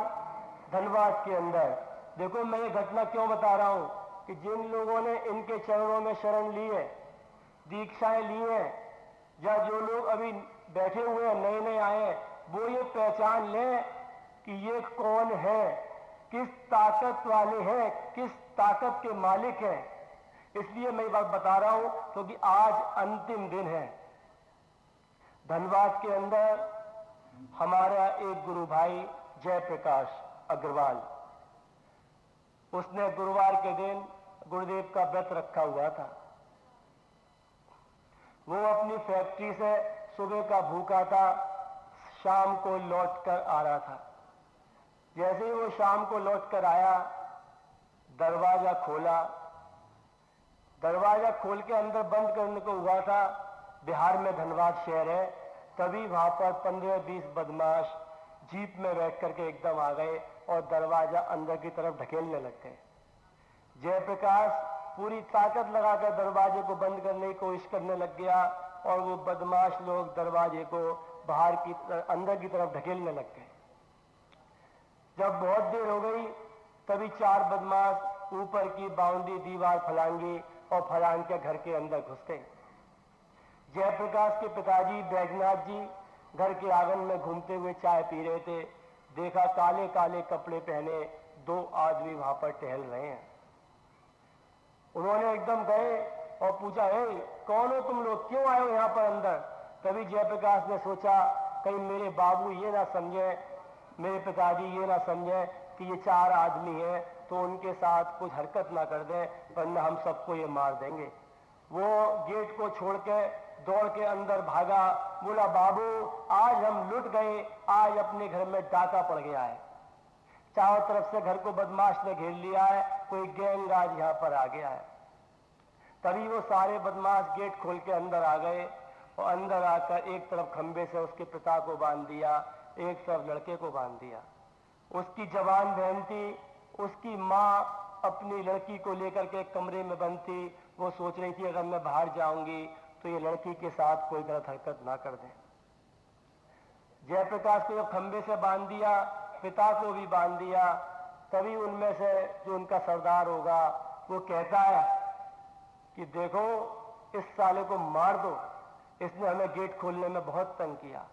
धनबाद के अंदर देखो, मैं ये घटना क्यों बता रहा हूं कि जिन लोगों ने इनके चरणों में शरण ली है, दीक्षाएं ली हैं, या जो लोग अभी बैठे हुए हैं, नए नए आए हैं, वो ये पहचान लें कि ये कौन है, किस ताकत वाले हैं, किस ताकत के मालिक हैं। इसलिए मैं ये बात बता रहा हूं क्योंकि आज अंतिम दिन है। धनबाद के अंदर हमारा एक गुरु भाई जयप्रकाश अग्रवाल, उसने गुरुवार के दिन गुरुदेव का व्रत रखा हुआ था। वो अपनी फैक्ट्री से सुबह का भूखा था, शाम को लौट कर आ रहा था। जैसे ही वो शाम को लौट कर आया, दरवाजा खोला, दरवाजा खोल के अंदर बंद करने को हुआ था। बिहार में धनबाद शहर है, तभी वहां पर 15-20 बदमाश जीप में बैठ करके एकदम आ गए और दरवाजा अंदर की तरफ ढकेलने लग गए। जयप्रकाश पूरी ताकत लगाकर दरवाजे को बंद करने की कोशिश करने लग गया और वो बदमाश लोग दरवाजे को बाहर की अंदर की तरफ ढकेलने लग गए। जब बहुत देर हो गई, तभी 4 बदमाश ऊपर की बाउंड्री दीवार फलांगी और फलांग के घर के अंदर घुस गए। जयप्रकाश के पिताजी बैजनाथ जी घर के आंगन में घूमते हुए चाय पी रहे थे। देखा काले काले कपड़े पहने 2 आदमी वहां पर टहल रहे हैं। उन्होंने एकदम गए और पूछा, कौन हो तुम लोग, क्यों आए हो यहाँ पर अंदर? तभी जयप्रकाश ने सोचा कहीं मेरे बाबू ये ना समझे, मेरे पिताजी ये ना समझे कि ये 4 आदमी हैं, तो उनके साथ कुछ हरकत ना कर दें, वरना हम सबको ये मार देंगे। वो गेट को छोड़ के दौड़ के अंदर भागा, बोला बाबू आज हम लुट गए, आज अपने घर में डाका पड़ गया है। चारों तरफ से घर को बदमाश ने घेर लिया है, कोई गैंग आज यहां पर आ गया है। तभी वो सारे बदमाश गेट खोल के अंदर आ गए और अंदर आकर एक तरफ खंबे से उसके पिता को बांध दिया, एक तरफ लड़के को बांध दिया। उसकी जवान बहन थी, उसकी माँ अपनी लड़की को लेकर के कमरे में बंद थी। वो सोच रही थी अगर मैं बाहर जाऊंगी तो ये लड़की के साथ कोई गलत हरकत ना कर दे। जयप्रकाश को जब खंबे से बांध दिया, पिता को भी बांध दिया, तभी उनमें से जो उनका सरदार होगा वो कहता है कि देखो इस साले को मार दो, इसने हमें गेट खोलने में बहुत तंग किया।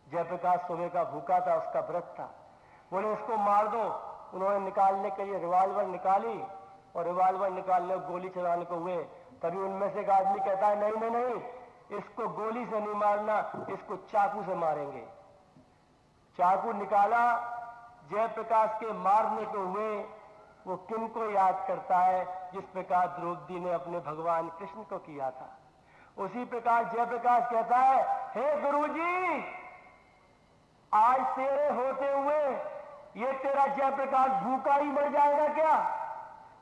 जयप्रकाश सुबह का भूखा था, उसका व्रत था। बोले इसको मार दो। उन्होंने निकालने के लिए रिवॉल्वर निकाली और रिवॉल्वर निकालने गोली चलाने को हुए, तभी उनमें से एक आदमी कहता है नहीं नहीं नहीं, इसको गोली से नहीं मारना, इसको चाकू से मारेंगे। चाकू निकाला, जयप्रकाश के मारने को हुए। वो किन को याद करता है? जिस प्रकार द्रौपदी ने अपने भगवान कृष्ण को किया था। उसी प्रकार जयप्रकाश कहता है, हे गुरुजी, आज तेरे होते हुए ये तेरा जयप्रकाश भूखा ही मर जाएगा क्या?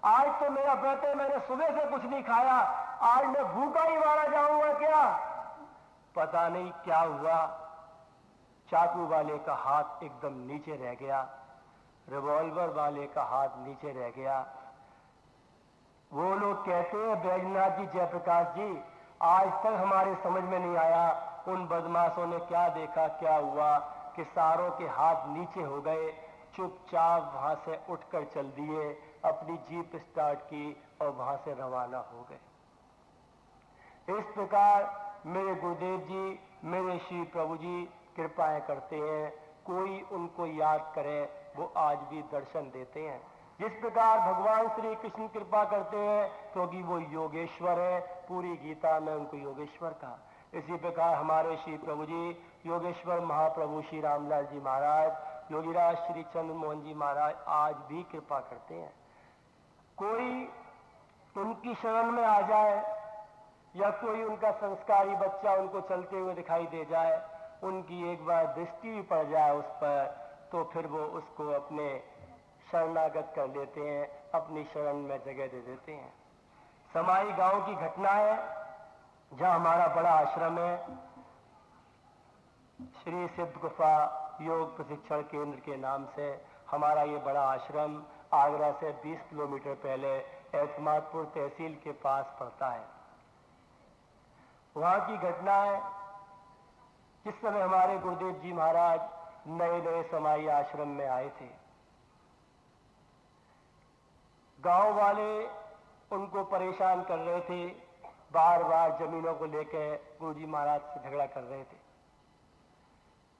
आज तो मेरा व्रत है, मैंने सुबह से कुछ नहीं खाया, आज मैं भूखा ही मारा जाऊंगा क्या? पता नहीं क्या हुआ, चाकू वाले का हाथ एकदम नीचे रह गया, रिवॉल्वर वाले का हाथ नीचे रह गया। वो लोग कहते हैं बैजनाथ जी, जयप्रकाश जी, आज तक हमारे समझ में नहीं आया उन बदमाशों ने क्या देखा, क्या हुआ कि सारों के हाथ नीचे हो गए। चुपचाप वहां से उठकर चल दिए, अपनी जीप स्टार्ट की और वहां से रवाना हो गए। इस प्रकार मेरे गुरुदेव जी, मेरे श्री प्रभु जी कृपाएं करते हैं। कोई उनको याद करे वो आज भी दर्शन देते हैं। जिस प्रकार भगवान श्री कृष्ण कृपा करते हैं क्योंकि वो योगेश्वर है, पूरी गीता में उनको योगेश्वर कहा। इसी प्रकार हमारे श्री प्रभु जी योगेश्वर महाप्रभु श्री रामलाल जी महाराज, योगीराज श्री चंद्र मोहन जी महाराज आज भी कृपा करते हैं। कोई उनकी शरण में आ जाए या कोई उनका संस्कारी बच्चा उनको चलते हुए दिखाई दे जाए, उनकी एक बार दृष्टि भी पड़ जाए उस पर, तो फिर वो उसको अपने शरणागत कर लेते हैं, अपनी शरण में जगह दे देते हैं। समाई गांव की घटना है जहां हमारा बड़ा आश्रम है, श्री सिद्ध गुफा योग प्रशिक्षण केंद्र के नाम से हमारा ये बड़ा आश्रम आगरा से 20 किलोमीटर पहले एतमादपुर तहसील के पास पड़ता है। वहां की घटना है जिस समय हमारे गुरुदेव जी महाराज नए नए समाई आश्रम में आए थे। गांव वाले उनको परेशान कर रहे थे, बार बार जमीनों को लेकर गुरुजी महाराज से झगड़ा कर रहे थे।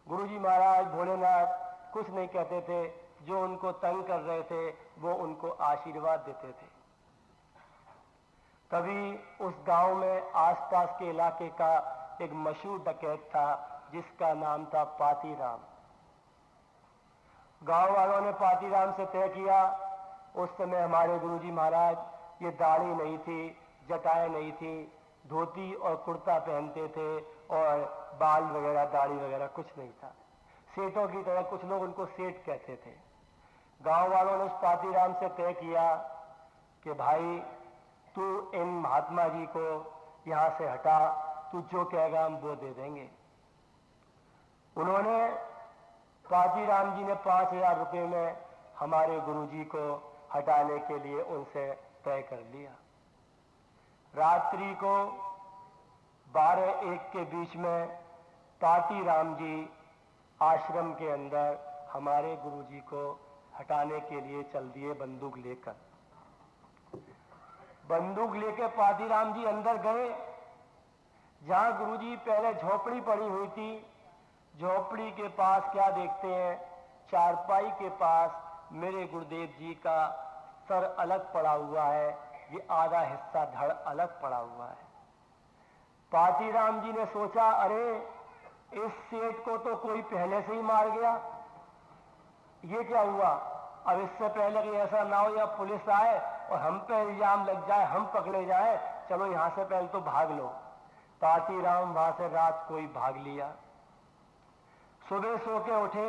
गुरुजी महाराज भोलेनाथ कुछ नहीं कहते थे, जो उनको तंग कर रहे थे वो उनको आशीर्वाद देते थे। तभी उस गांव में आसपास के इलाके का एक मशहूर डकैत था जिसका नाम था पातीराम। गांव वालों ने पातीराम से तय किया, उस समय हमारे गुरुजी महाराज ये दाढ़ी नहीं थी, जटाएं नहीं थी, धोती और कुर्ता पहनते थे और बाल वगैरह दाढ़ी वगैरह कुछ नहीं था। सेठों की तरह, कुछ लोग उनको सेठ कहते थे। गांव वालों ने उस पातीराम से तय किया कि भाई तू इन महात्मा जी को यहां से हटा, तू जो कहेगा हम वो दे देंगे। उन्होंने, पातीराम जी ने 5000 रुपये में हमारे गुरुजी को हटाने के लिए उनसे तय कर लिया। रात्रि को 12-1 के बीच में पातीराम जी आश्रम के अंदर हमारे गुरुजी को हटाने के लिए चल दिए बंदूक लेकर। बंदूक लेकर पातीराम जी अंदर गए। जहां गुरुजी पहले झोपड़ी पड़ी हुई थी, झोपड़ी के पास क्या देखते हैं, चारपाई के पास मेरे गुरुदेव जी का सर अलग पड़ा हुआ है, ये आधा हिस्सा धड़ अलग पड़ा हुआ है। पातीराम जी ने सोचा, अरे इस सेठ को तो कोई पहले से ही मार गया, ये क्या हुआ? अब इससे पहले कि ऐसा ना हो या पुलिस आए और हम पे इल्जाम लग जाए, हम पकड़े जाए, चलो यहां से पहले तो भाग लो। पातीराम वहां से रात को ही भाग लिया। सुबह सो के उठे,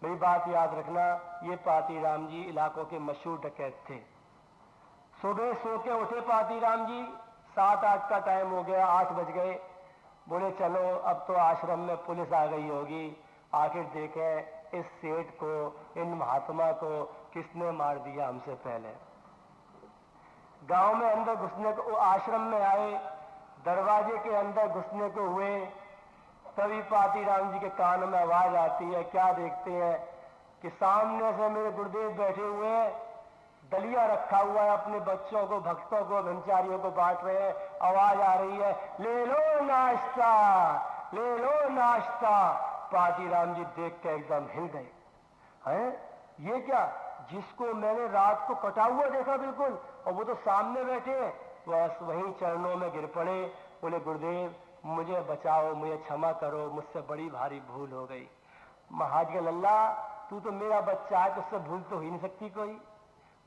मेरी बात याद रखना, ये पाती राम जी इलाकों के मशहूर डकैत थे। सुबह सो के उठे पाती राम जी, 7-8 का टाइम हो गया, 8 बज गए। बोले चलो अब तो आश्रम में पुलिस आ गई होगी, आखिर देखें इस सेठ को, इन महात्मा को किसने मार दिया हमसे पहले। गांव में अंदर घुसने को, आश्रम में आए, दरवाजे के अंदर घुसने को हुए, तभी पाती राम जी के कान में आवाज आती है। क्या देखते हैं कि सामने से मेरे गुरुदेव बैठे हुए हैं, दलिया रखा हुआ है, अपने बच्चों को, भक्तों को, ब्रह्मचारियों को बांट रहे हैं। आवाज आ रही है, ले लो नाश्ता, ले लो नाश्ता। पाती राम जी देख के एकदम हिल गए। हैं, ये क्या, जिसको मैंने रात को कटा हुआ देखा बिल्कुल, और वो तो सामने बैठे हैं। बस वहीं चरणों में गिर पड़े। बोले गुरुदेव मुझे बचाओ, मुझे क्षमा करो, मुझसे बड़ी भारी भूल हो गई। महाराज के लल्ला, तू तो मेरा बच्चा है, तुझसे भूल तो ही नहीं सकती कोई,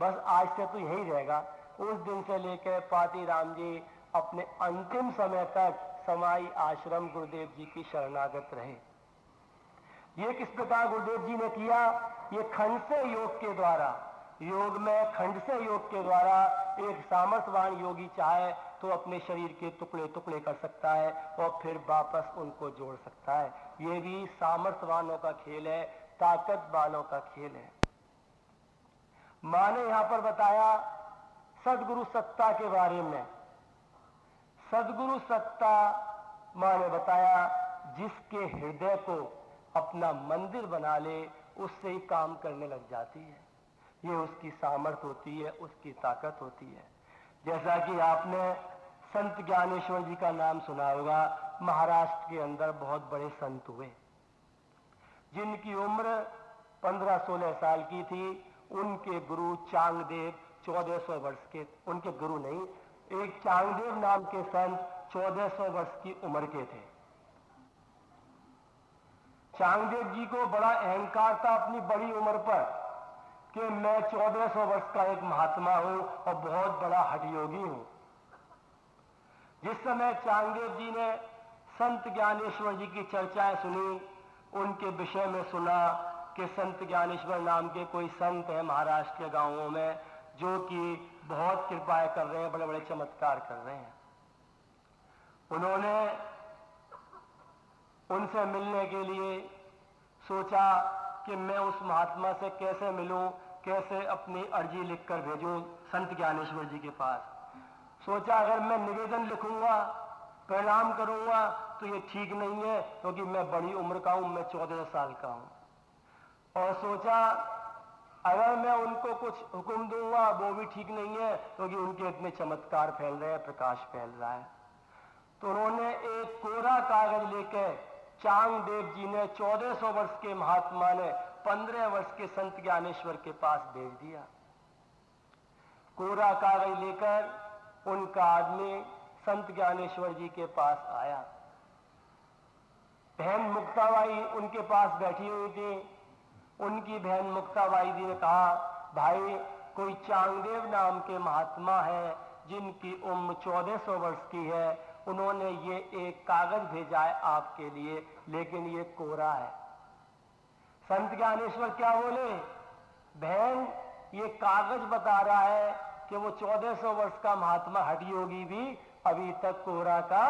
बस आज से तू यही रहेगा। उस दिन से लेकर पाती राम जी अपने अंतिम समय तक समाई आश्रम गुरुदेव जी की शरणागत रहे। ये किस प्रकार गुरुदेव जी ने किया? ये खंड से योग के द्वारा, योग में खंड से योग के द्वारा एक सामर्थ्यवान योगी चाहे तो अपने शरीर के टुकड़े टुकड़े कर सकता है और फिर वापस उनको जोड़ सकता है। ये भी सामर्थ्यवानों का खेल है, ताकत वालों का खेल है। मां ने यहां पर बताया सदगुरु सत्ता के बारे में। सदगुरु सत्ता मां ने बताया जिसके हृदय को अपना मंदिर बना ले, उससे ही काम करने लग जाती है। ये उसकी सामर्थ्य होती है, उसकी ताकत होती है। जैसा कि आपने संत ज्ञानेश्वर जी का नाम सुना होगा। महाराष्ट्र के अंदर बहुत बड़े संत हुए, जिनकी उम्र 15-16 साल की थी। उनके गुरु चांगदेव 1400 वर्ष के, उनके गुरु नहीं, एक चांगदेव नाम के संत 1400 वर्ष की उम्र के थे। चांगदेव जी को बड़ा अहंकार था अपनी बड़ी उम्र पर कि मैं 1400 वर्ष का एक महात्मा हूं और बहुत बड़ा हठयोगी हूं। जिस समय चांगदेव जी ने संत ज्ञानेश्वर जी की चर्चाएं सुनी, उनके विषय में सुना कि संत ज्ञानेश्वर नाम के कोई संत है महाराष्ट्र के गांवों में, जो कि बहुत कृपाएं कर रहे हैं, बड़े बड़े चमत्कार कर रहे हैं। उन्होंने उनसे मिलने के लिए सोचा कि मैं उस महात्मा से कैसे मिलूं, कैसे अपनी अर्जी लिखकर भेजूं संत ज्ञानेश्वर जी के पास। सोचा अगर मैं निवेदन लिखूंगा, प्रणाम करूंगा तो ये ठीक नहीं है, क्योंकि मैं बड़ी उम्र का हूं, मैं 14 साल का हूं। और सोचा अगर मैं उनको कुछ हुक्म दूंगा वो भी ठीक नहीं है, क्योंकि उनके इतने चमत्कार फैल रहे हैं, प्रकाश फैल रहा है। तो उन्होंने एक कोरा कागज लेकर चांगदेव जी ने 1400 वर्ष के महात्मा ने 15 वर्ष के संत ज्ञानेश्वर के पास भेज दिया। कोरा कागज लेकर उनका आदमी संत ज्ञानेश्वर जी के पास आया। बहन मुक्ताबाई उनके पास बैठी हुई थी। उनकी बहन मुक्ताबाई जी ने कहा, भाई कोई चांगदेव नाम के महात्मा है जिनकी उम्र 1400 वर्ष की है, उन्होंने ये एक कागज भेजा है आपके लिए, लेकिन ये कोरा है। संत ज्ञानेश्वर क्या बोले, बहन ये कागज बता रहा है कि वो 1400 वर्ष का महात्मा हठयोगी भी अभी तक कोरा का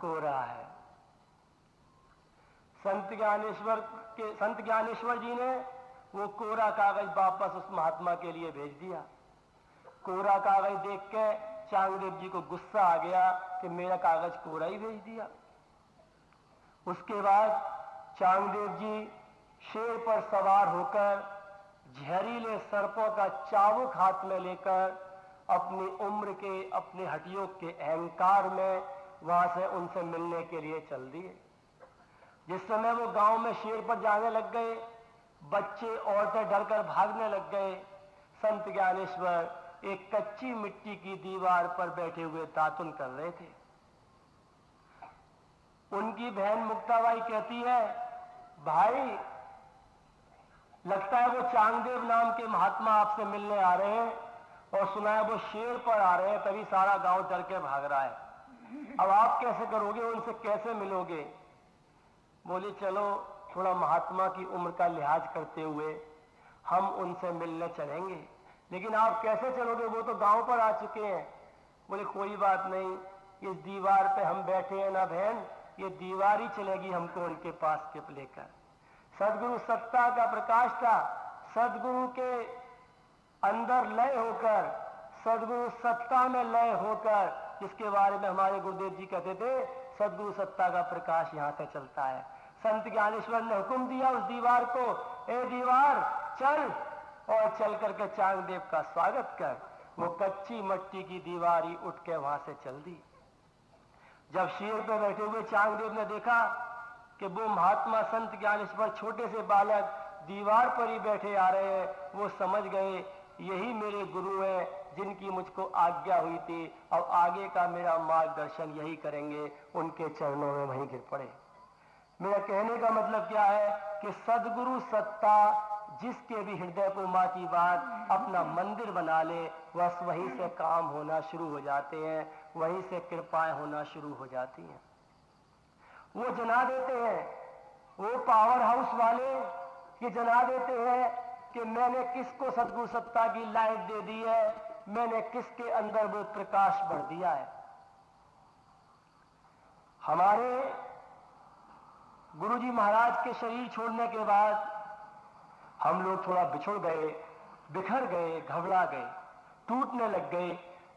कोरा है। संत ज्ञानेश्वर जी ने वो कोरा कागज वापस उस महात्मा के लिए भेज दिया। कोरा कागज देख के चांगदेव जी को गुस्सा आ गया कि मेरा कागज कोरा ही भेज दिया। उसके बाद चांगदेव जी शेर पर सवार होकर जहरीले सर्पों का चाबुक हाथ में लेकर अपनी उम्र के, अपने हठयोग के अहंकार में वहां से उनसे मिलने के लिए चल दिए। जिस समय वो गांव में शेर पर जाने लग गए, बच्चे औरतें डरकर भागने लग गए। संत ज्ञानेश्वर एक कच्ची मिट्टी की दीवार पर बैठे हुए दातुन कर रहे थे। उनकी बहन मुक्ताबाई कहती है, भाई लगता है वो चांगदेव नाम के महात्मा आपसे मिलने आ रहे हैं, और सुना है वो शेर पर आ रहे हैं, तभी सारा गांव डर के भाग रहा है। अब आप कैसे करोगे, उनसे कैसे मिलोगे? बोले चलो थोड़ा महात्मा की उम्र का लिहाज करते हुए हम उनसे मिलने चलेंगे। लेकिन आप कैसे चलोगे, वो तो गांव पर आ चुके हैं। बोले कोई बात नहीं, इस दीवार पे हम बैठे हैं ना बहन, ये दीवार ही चलेगी हमको उनके पास के लेकर। सदगुरु सत्ता का प्रकाश था, सदगुरु के अंदर लय होकर, सदगुरु सत्ता में लय होकर, जिसके बारे में हमारे गुरुदेव जी कहते थे सदगुरु सत्ता का प्रकाश यहां से चलता है। संत ज्ञानेश्वर ने हुक्म दिया उस दीवार को, ए दीवार चल, और चल करके चांगदेव का स्वागत कर। वो कच्ची मट्टी की दीवार ही उठ के वहां से चल दी। जब शीर पे बैठे हुए चांगदेव ने देखा कि वो महात्मा संत ज्ञानेश्वर छोटे से बालक दीवार पर ही बैठे आ रहे हैं, वो समझ गए यही मेरे गुरु हैं जिनकी मुझको आज्ञा हुई थी, और आगे का मेरा मार्गदर्शन यही करेंगे। उनके चरणों में वहीं गिर पड़े। मेरा कहने का मतलब क्या है कि सदगुरु सत्ता जिसके भी हृदय को माँ की बात अपना मंदिर बना ले, बस वहीं से काम होना शुरू हो जाते हैं, वहीं से कृपाएं होना शुरू हो जाती हैं। वो जना देते हैं, वो पावर हाउस वाले ये जना देते हैं कि मैंने किसको सदगुरु सत्ता की लाइट दे दी है, मैंने किसके अंदर वो प्रकाश भर दिया है। हमारे गुरुजी महाराज के शरीर छोड़ने के बाद हम लोग थोड़ा बिछुड़ गए, बिखर गए, घबरा गए, टूटने लग गए।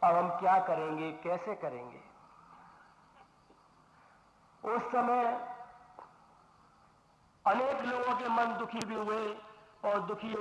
अब हम क्या करेंगे, कैसे करेंगे? उस समय अनेक लोगों के मन दुखी भी हुए और दुखी